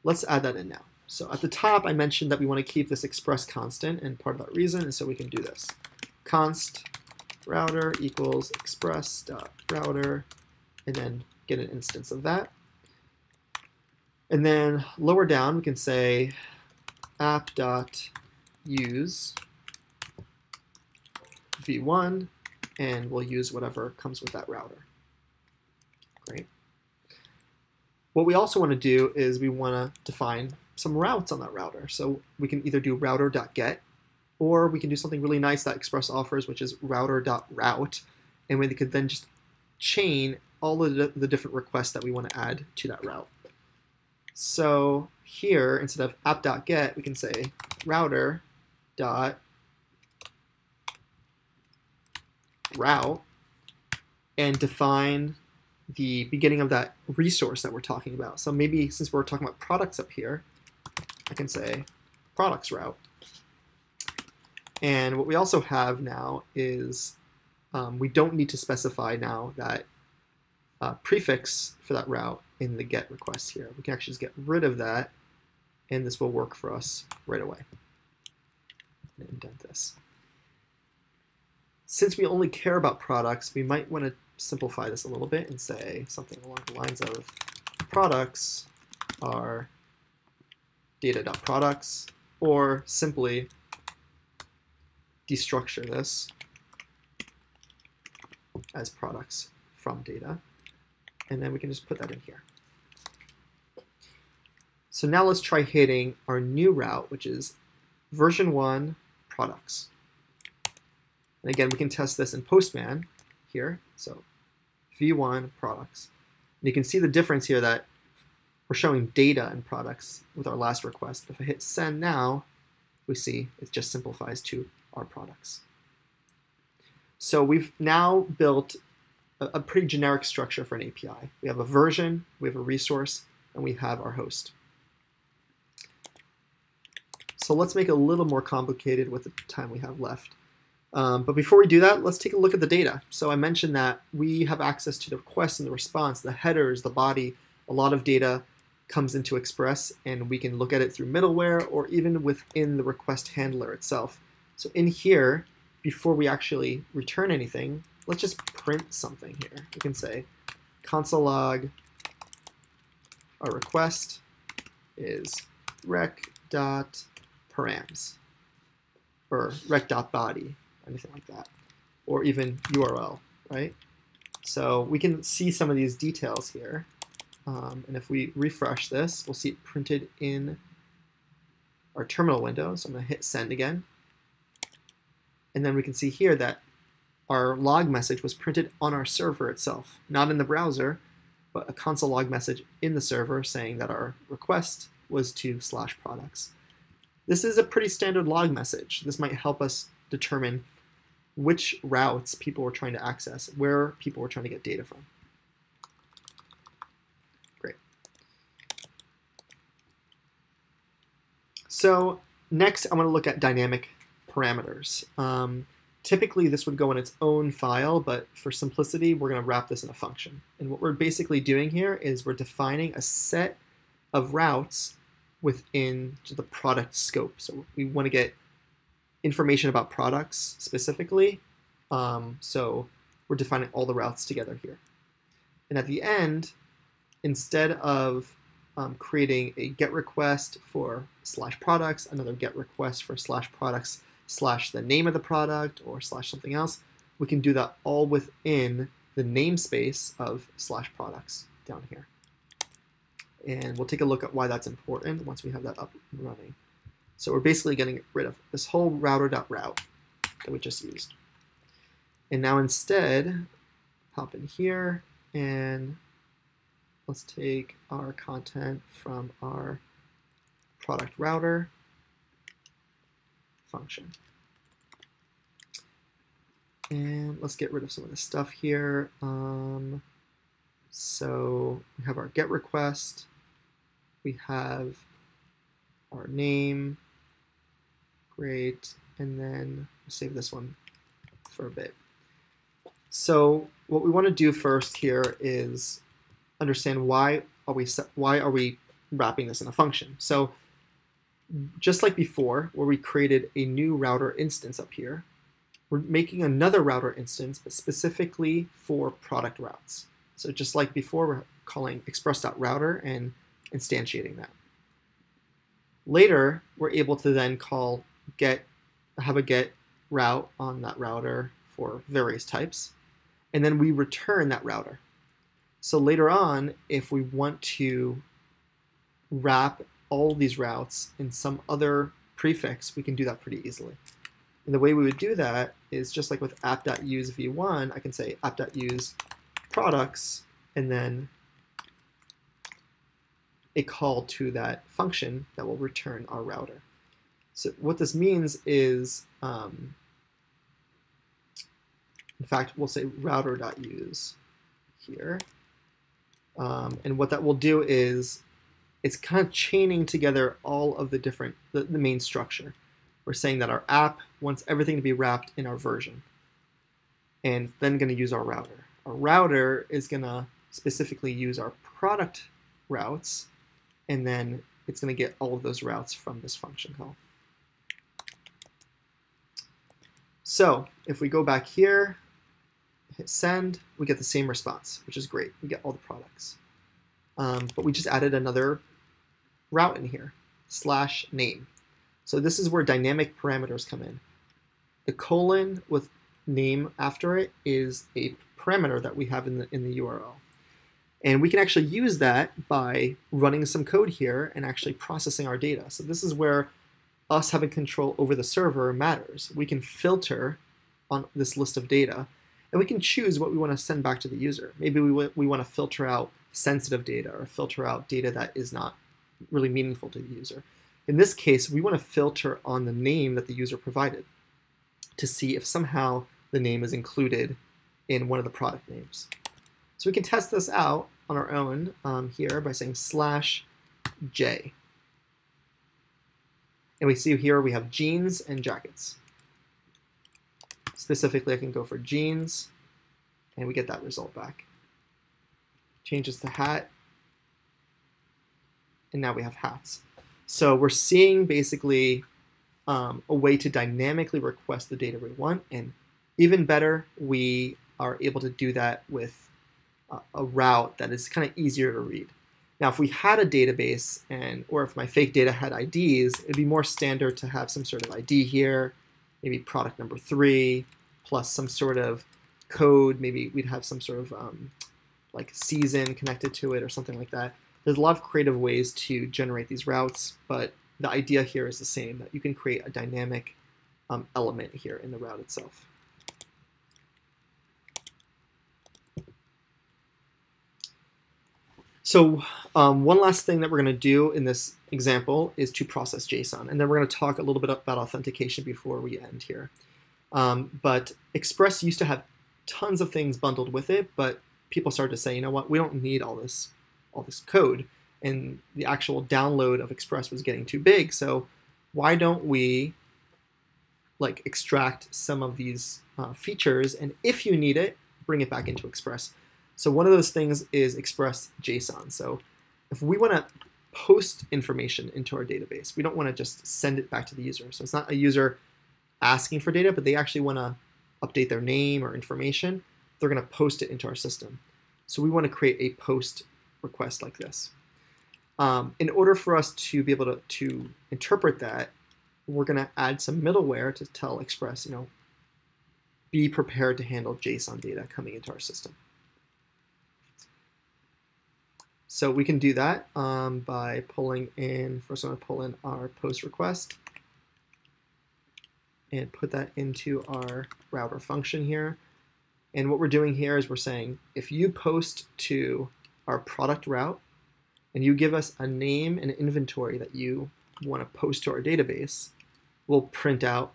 let's add that in now. So at the top, I mentioned that we want to keep this Express constant, and part of that reason is so we can do this. Const router equals express.router, and then get an instance of that. And then lower down, we can say app.use v1, and we'll use whatever comes with that router. Great. What we also want to do is we want to define some routes on that router. So we can either do router.get, or we can do something really nice that Express offers, which is router.route, and we could then just chain all of the different requests that we want to add to that route. So here, instead of app.get, we can say router.route and define the beginning of that resource that we're talking about. So maybe since we're talking about products up here, I can say products route. And what we also have now is we don't need to specify now that prefix for that route in the GET request here. We can actually just get rid of that, and this will work for us right away. And indent this. Since we only care about products, we might want to simplify this a little bit and say something along the lines of products are data.products, or simply destructure this as products from data, and then we can just put that in here. So now let's try hitting our new route, which is version 1 products. And again, we can test this in Postman here. So v1 products. And you can see the difference here that we're showing data and products with our last request. If I hit send now, we see it just simplifies to our products. So we've now built a pretty generic structure for an API. We have a version, we have a resource, and we have our host. So let's make it a little more complicated with the time we have left. But before we do that, let's take a look at the data. So I mentioned that we have access to the request and the response, the headers, the body. A lot of data comes into Express, and we can look at it through middleware or even within the request handler itself. So in here, before we actually return anything, let's just print something here. We can say console log our request is rec.params or rec.body, anything like that, or even URL, right? So we can see some of these details here. And if we refresh this, we'll see it printed in our terminal window. So I'm going to hit send again. And then we can see here that our log message was printed on our server itself, not in the browser, but a console log message in the server saying that our request was to /products. This is a pretty standard log message. This might help us determine which routes people were trying to access, where people were trying to get data from. Great. So next, I want to look at dynamic parameters. Typically, this would go in its own file, but for simplicity, we're going to wrap this in a function. And what we're basically doing here is we're defining a set of routes within the product scope. So we want to get information about products specifically. So we're defining all the routes together here. And at the end, instead of creating a GET request for /products, another GET request for /products / the name of the product or / something else, we can do that all within the namespace of /products down here. And we'll take a look at why that's important once we have that up and running. So we're basically getting rid of this whole router.route that we just used. And now instead, hop in here and let's take our content from our product router function. And let's get rid of some of this stuff here. So we have our GET request. We have our name. Great. And then we'll save this one for a bit. So what we want to do first here is understand why are we wrapping this in a function. So just like before, where we created a new router instance up here, we're making another router instance specifically for product routes. So just like before, we're calling express.router and instantiating that. Later, we're able to then have a get route on that router for various types, and then we return that router. So later on, if we want to wrap all these routes in some other prefix, we can do that pretty easily. And the way we would do that is just like with app.use v1, I can say app.use products, and then a call to that function that will return our router. So what this means is, in fact, we'll say router.use here. And what that will do is it's kind of chaining together all of the different, the main structure. We're saying that our app wants everything to be wrapped in our version, and then going to use our router. Our router is going to specifically use our product routes, and then it's going to get all of those routes from this function call. So if we go back here, hit send, we get the same response, which is great. We get all the products. But we just added another route in here, /name. So this is where dynamic parameters come in. The colon with name after it is a parameter that we have in the URL. And we can actually use that by running some code here and actually processing our data. So this is where us having control over the server matters. We can filter on this list of data, and we can choose what we want to send back to the user. Maybe we want to filter out sensitive data or filter out data that is not really meaningful to the user. In this case, we want to filter on the name that the user provided to see if somehow the name is included in one of the product names. So we can test this out on our own here by saying /j. And we see here we have jeans and jackets. Specifically, I can go for jeans, and we get that result back. Change this to hat, and now we have hats. So we're seeing basically a way to dynamically request the data we want, and even better, we are able to do that with a route that is kind of easier to read. Now, if we had a database, or if my fake data had IDs, it'd be more standard to have some sort of ID here, maybe product number 3, plus some sort of code. Maybe we'd have some sort of like season connected to it or something like that. There's a lot of creative ways to generate these routes, but the idea here is the same, that you can create a dynamic element here in the route itself. So one last thing that we're going to do in this example is to process JSON, and then we're going to talk a little bit about authentication before we end here. But Express used to have tons of things bundled with it, but people started to say, you know what, we don't need all this code, and the actual download of Express was getting too big. So why don't we like extract some of these features, and if you need it, bring it back into Express. So one of those things is Express JSON. So if we want to post information into our database, we don't want to just send it back to the user. So it's not a user asking for data, but they actually want to update their name or information. They're going to post it into our system. So we want to create a post request like this. In order for us to be able to interpret that, we're going to add some middleware to tell Express, be prepared to handle JSON data coming into our system. So we can do that by pulling in, first I'm going to pull in our post request and put that into our router function here. And what we're doing here is we're saying, if you post to our product route and you give us a name and inventory that you want to post to our database, we'll print out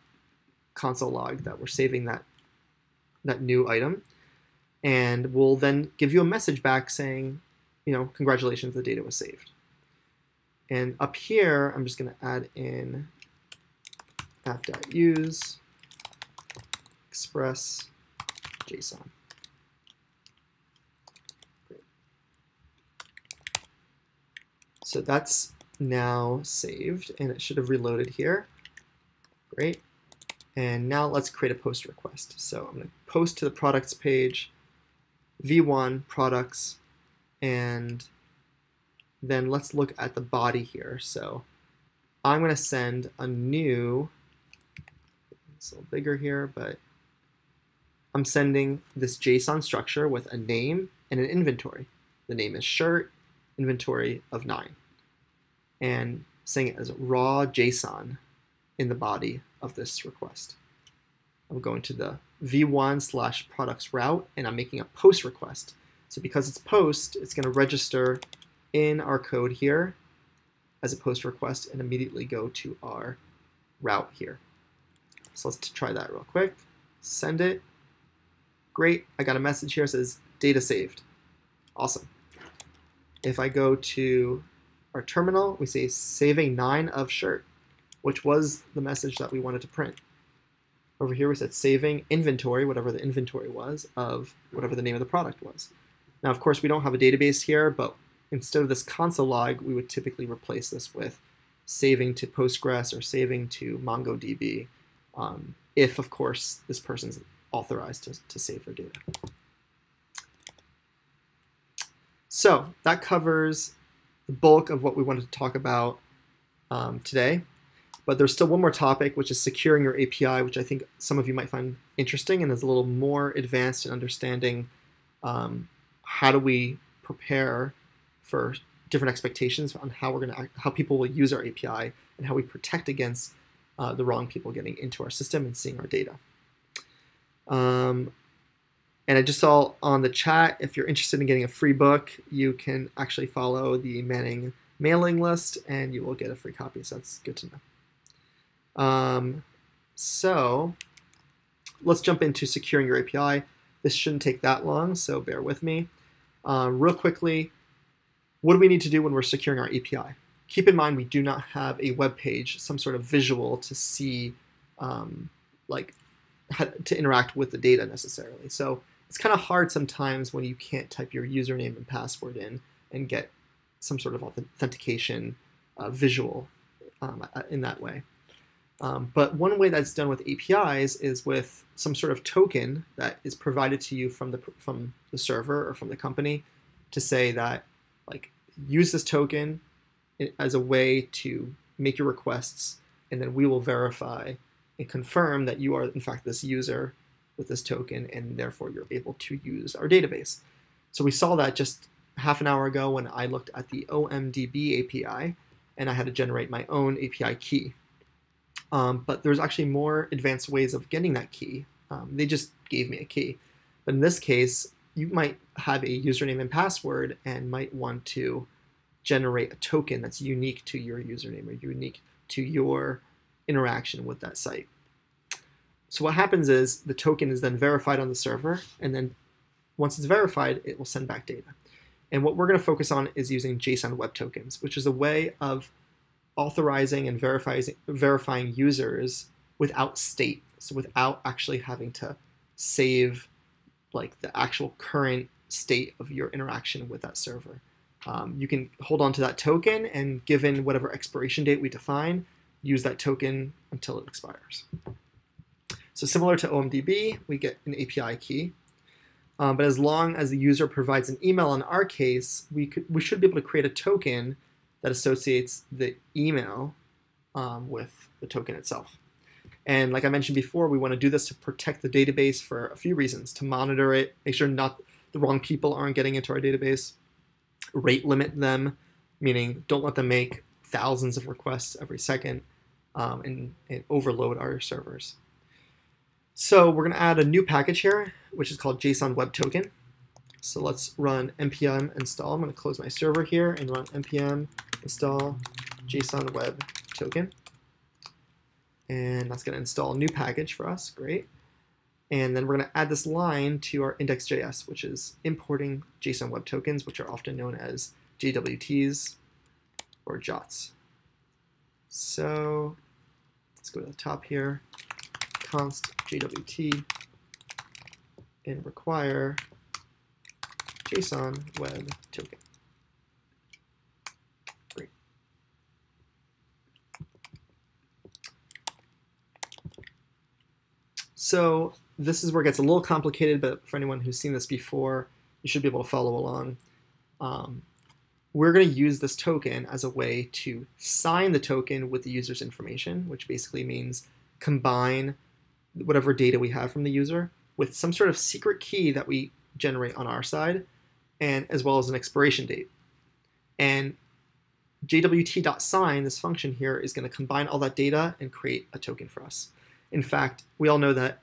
console log that we're saving that new item. And we'll then give you a message back saying, congratulations, the data was saved. And up here, I'm just going to add in app.use express JSON. Great. So that's now saved, and it should have reloaded here. Great. And now let's create a post request. So I'm going to post to the products page, v1 products, and then let's look at the body here. So I'm going to send a new, it's a little bigger here, but I'm sending this JSON structure with a name and an inventory. The name is shirt, inventory of 9. And saying it as raw JSON in the body of this request. I'm going to the v1/products route, and I'm making a post request. So because it's post, it's going to register in our code here as a post request and immediately go to our route here. So let's try that real quick. Send it. Great. I got a message here that says data saved. Awesome. If I go to our terminal, we say saving 9 of shirt, which was the message that we wanted to print. Over here we said saving inventory, whatever the inventory was, of whatever the name of the product was. Now, of course, we don't have a database here, but instead of this console log, we would typically replace this with saving to Postgres or saving to MongoDB, if, of course, this person's authorized to save their data. So that covers the bulk of what we wanted to talk about today. But there's still one more topic, which is securing your API, which I think some of you might find interesting and is a little more advanced in understanding how do we prepare for different expectations on how people will use our API and how we protect against the wrong people getting into our system and seeing our data. And I just saw on the chat, if you're interested in getting a free book, you can actually follow the Manning mailing list and you will get a free copy. So that's good to know. So let's jump into securing your API. This shouldn't take that long, so bear with me. Real quickly, what do we need to do when we're securing our API? Keep in mind we do not have a web page, some sort of visual to see, like how to interact with the data necessarily. So it's kind of hard sometimes when you can't type your username and password in and get some sort of authentication visual in that way. But one way that's done with APIs is with some sort of token that is provided to you from the server or from the company to say that, like, use this token as a way to make your requests, and then we will verify and confirm that you are in fact this user with this token, and therefore you're able to use our database. So we saw that just half an hour ago when I looked at the OMDB API, and I had to generate my own API key. but there's actually more advanced ways of getting that key. They just gave me a key. But in this case, you might have a username and password and might want to generate a token that's unique to your username or unique to your interaction with that site. So what happens is the token is then verified on the server, and then once it's verified, it will send back data. And what we're going to focus on is using JSON Web Tokens, which is a way of authorizing and verifying users without state, so without actually having to save like the actual current state of your interaction with that server. You can hold on to that token, and given whatever expiration date we define, use that token until it expires. So similar to OMDB, we get an API key. But as long as the user provides an email, in our case, we should be able to create a token that associates the email with the token itself. And like I mentioned before, we want to do this to protect the database for a few reasons: to monitor it, make sure not the wrong people aren't getting into our database, rate limit them, meaning don't let them make thousands of requests every second, and overload our servers. So we're going to add a new package here, which is called JSON Web Token. So let's run npm install. I'm going to close my server here and run npm install JSON Web Token. And that's going to install a new package for us. Great. And then we're going to add this line to our index.js, which is importing JSON Web Tokens, which are often known as JWTs or JOTs. So let's go to the top here, const JWT, and require JSON Web Token. Great. So this is where it gets a little complicated, but for anyone who's seen this before, you should be able to follow along. We're going to use this token as a way to sign the token with the user's information, which basically means combine whatever data we have from the user with some sort of secret key that we generate on our side, and as well as an expiration date. And jwt.sign, this function here, is going to combine all that data and create a token for us. In fact, we all know that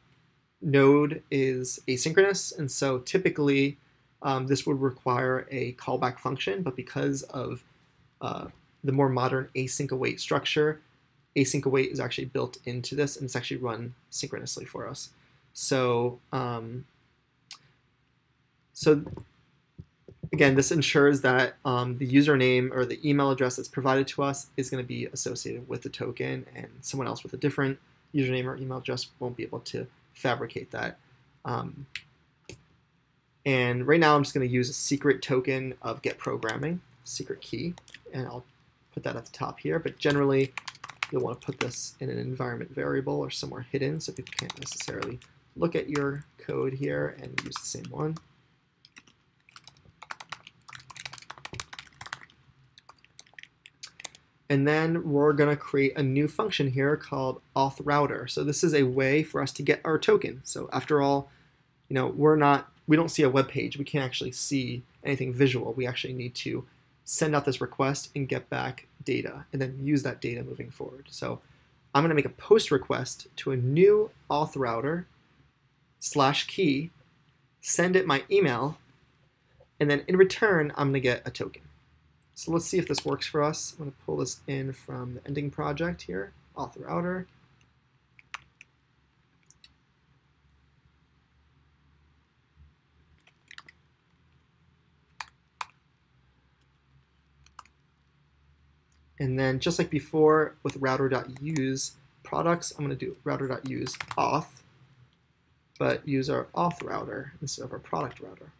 Node is asynchronous, and so typically this would require a callback function, but because of the more modern async await structure, async await is actually built into this, and it's actually run synchronously for us. So, again, this ensures that the username or the email address that's provided to us is going to be associated with the token, and someone else with a different username or email address won't be able to fabricate that. And right now I'm just going to use a secret token of get programming, secret key, and I'll put that at the top here. But generally, you'll want to put this in an environment variable or somewhere hidden so people can't necessarily look at your code here and use the same one. And then we're going to create a new function here called authRouter. So this is a way for us to get our token. So after all, we don't see a web page. We can't actually see anything visual. We actually need to send out this request and get back data, and then use that data moving forward. So I'm going to make a post request to a new authRouter /key, send it my email, and then in return, I'm going to get a token. So let's see if this works for us. I'm going to pull this in from the ending project here, authRouter. And then just like before with router.use products, I'm going to do router.use auth, but use our authRouter instead of our product router.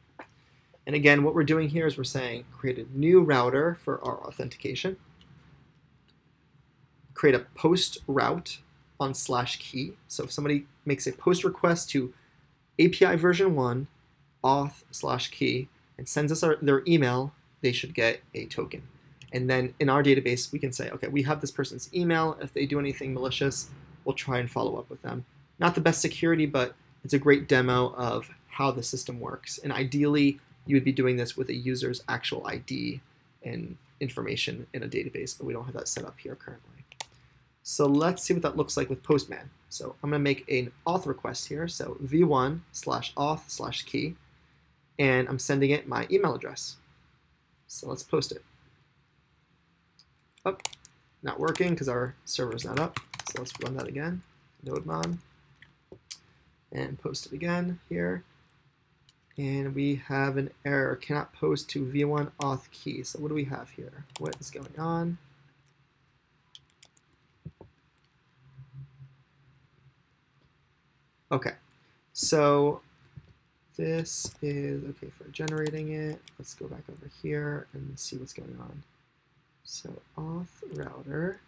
And again, what we're doing here is we're saying create a new router for our authentication, create a post route on /key. So if somebody makes a post request to API version 1 auth /key and sends us their email, they should get a token. And then in our database, we can say, okay, we have this person's email. If they do anything malicious, we'll try and follow up with them. Not the best security, but it's a great demo of how the system works. And ideally, you would be doing this with a user's actual ID and information in a database, but we don't have that set up here currently. So let's see what that looks like with Postman. So I'm going to make an auth request here. So v1/auth/key, and I'm sending it my email address. So let's post it. Oh, not working because our server is not up. So let's run that again. Nodemon, and post it again here. And we have an error, cannot post to v1/auth key. So what do we have here? What is going on? Okay, so this is okay for generating it. Let's go back over here and see what's going on. So auth router.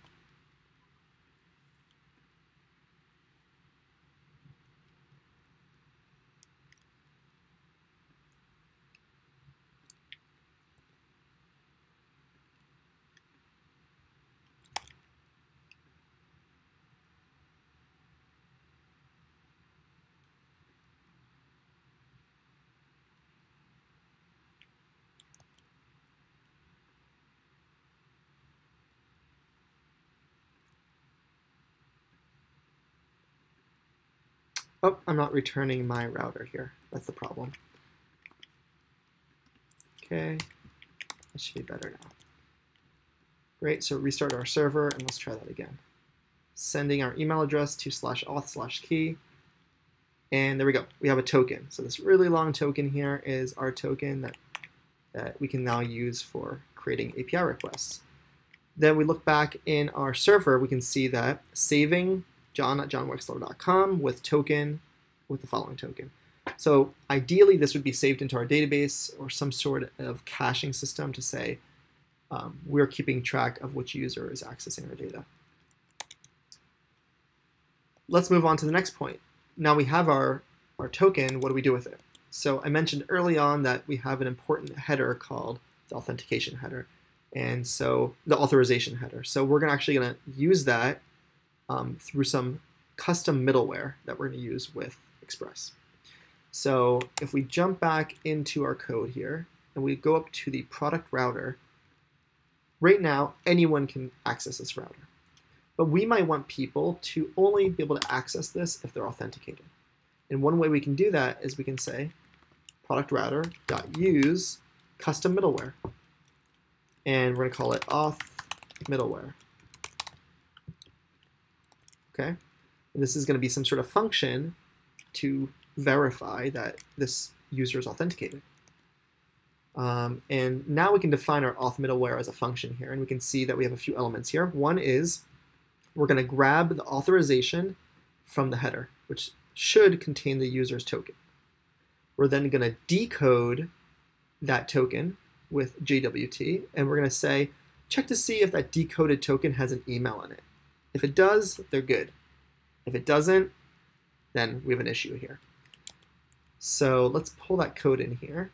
Oh, I'm not returning my router here. That's the problem. Okay, that should be better now. Great, so restart our server and let's try that again. Sending our email address to /auth/key. And there we go, we have a token. So this really long token here is our token that we can now use for creating API requests. Then we look back in our server, we can see that saving john@johnwexler.com with token with the following token. So ideally this would be saved into our database or some sort of caching system to say we're keeping track of which user is accessing our data. Let's move on to the next point. Now we have our token, what do we do with it? So I mentioned early on that we have an important header called the authentication header, and so the authorization header. So we're actually going to use that through some custom middleware that we're going to use with Express. So if we jump back into our code here and we go up to the product router, right now anyone can access this router. But we might want people to only be able to access this if they're authenticated. And one way we can do that is we can say product router.use custom middleware. And we're going to call it auth middleware. Okay, and this is going to be some sort of function to verify that this user is authenticated. And now we can define our auth middleware as a function here, and we can see that we have a few elements here. One is we're going to grab the authorization from the header, which should contain the user's token. We're then going to decode that token with JWT, and we're going to say, check to see if that decoded token has an email in it. If it does, they're good. If it doesn't, then we have an issue here. So let's pull that code in here.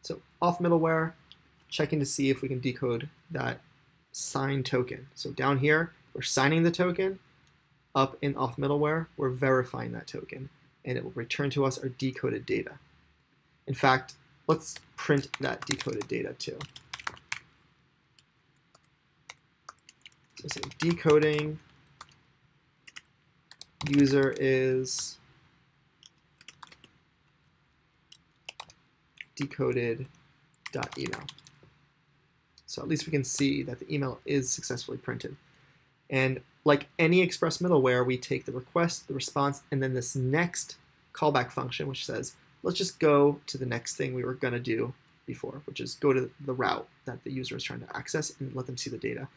So auth middleware, checking to see if we can decode that signed token. So down here, we're signing the token. Up in auth middleware, we're verifying that token, and it will return to us our decoded data. In fact, let's print that decoded data too. So say decoding user is decoded.email. So at least we can see that the email is successfully printed. And like any Express middleware, we take the request, the response, and then this next callback function, which says, let's just go to the next thing we were going to do before, which is go to the route that the user is trying to access and let them see the data.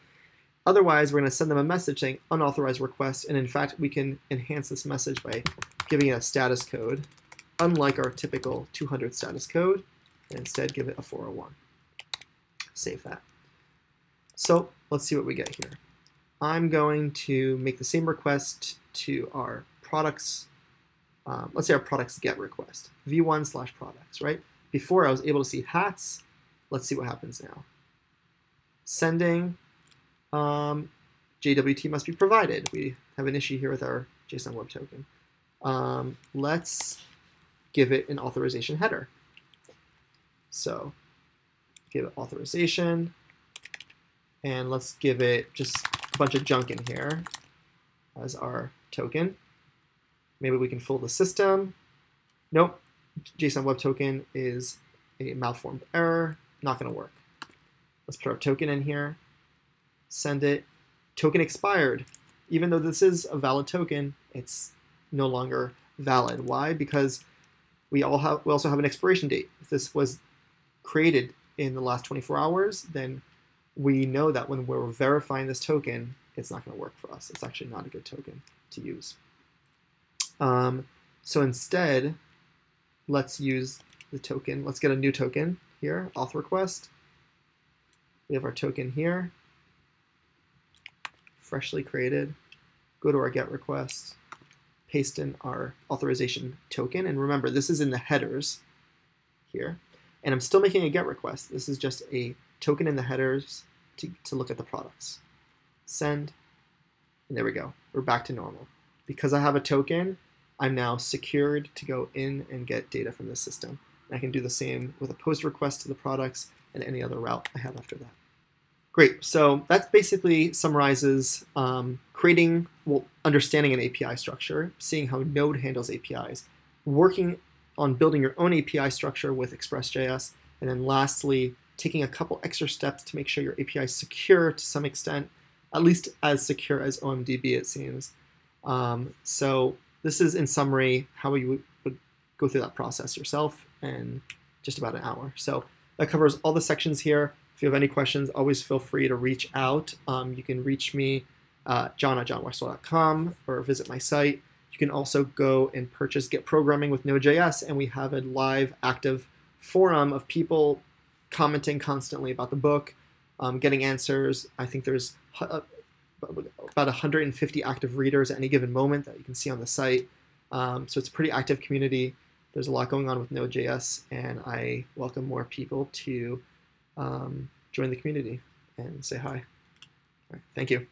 Otherwise, we're going to send them a message saying unauthorized request, and in fact, we can enhance this message by giving it a status code, unlike our typical 200 status code, and instead give it a 401. Save that. So let's see what we get here. I'm going to make the same request to our products, let's say our products get request, v1/products, right? Before I was able to see hats. Let's see what happens now. Sending, JWT must be provided. We have an issue here with our JSON web token. Let's give it an authorization header. So give it authorization, and let's give it just a bunch of junk in here as our token. Maybe we can fool the system. Nope, JSON web token is a malformed error, not going to work. Let's put our token in here, send it. Token expired. Even though this is a valid token, it's no longer valid. Why? Because we also have an expiration date. If this was created in the last 24 hours, then we know that when we're verifying this token, it's not going to work for us. It's actually not a good token to use. So instead, let's use the token. Let's get a new token here, auth request. We have our token here, freshly created. Go to our GET request, paste in our authorization token. And remember, this is in the headers here. And I'm still making a GET request. This is just a token in the headers to look at the products. Send, and there we go. We're back to normal. Because I have a token, I'm now secured to go in and get data from the system. And I can do the same with a post request to the products and any other route I have after that. Great, so that basically summarizes understanding an API structure, seeing how Node handles APIs, working on building your own API structure with Express.js, and then lastly, taking a couple extra steps to make sure your API is secure to some extent, at least as secure as OMDB, it seems. So this is, in summary, how you would go through that process yourself in just about an hour. So that covers all the sections here. If you have any questions, always feel free to reach out. You can reach me, john@johnwexler.com, or visit my site. You can also go and purchase Get Programming with Node.js, and we have a live, active forum of people commenting constantly about the book, getting answers. I think there's about 150 active readers at any given moment that you can see on the site. So it's a pretty active community. There's a lot going on with Node.js, and I welcome more people to join the community and say hi. All right, thank you.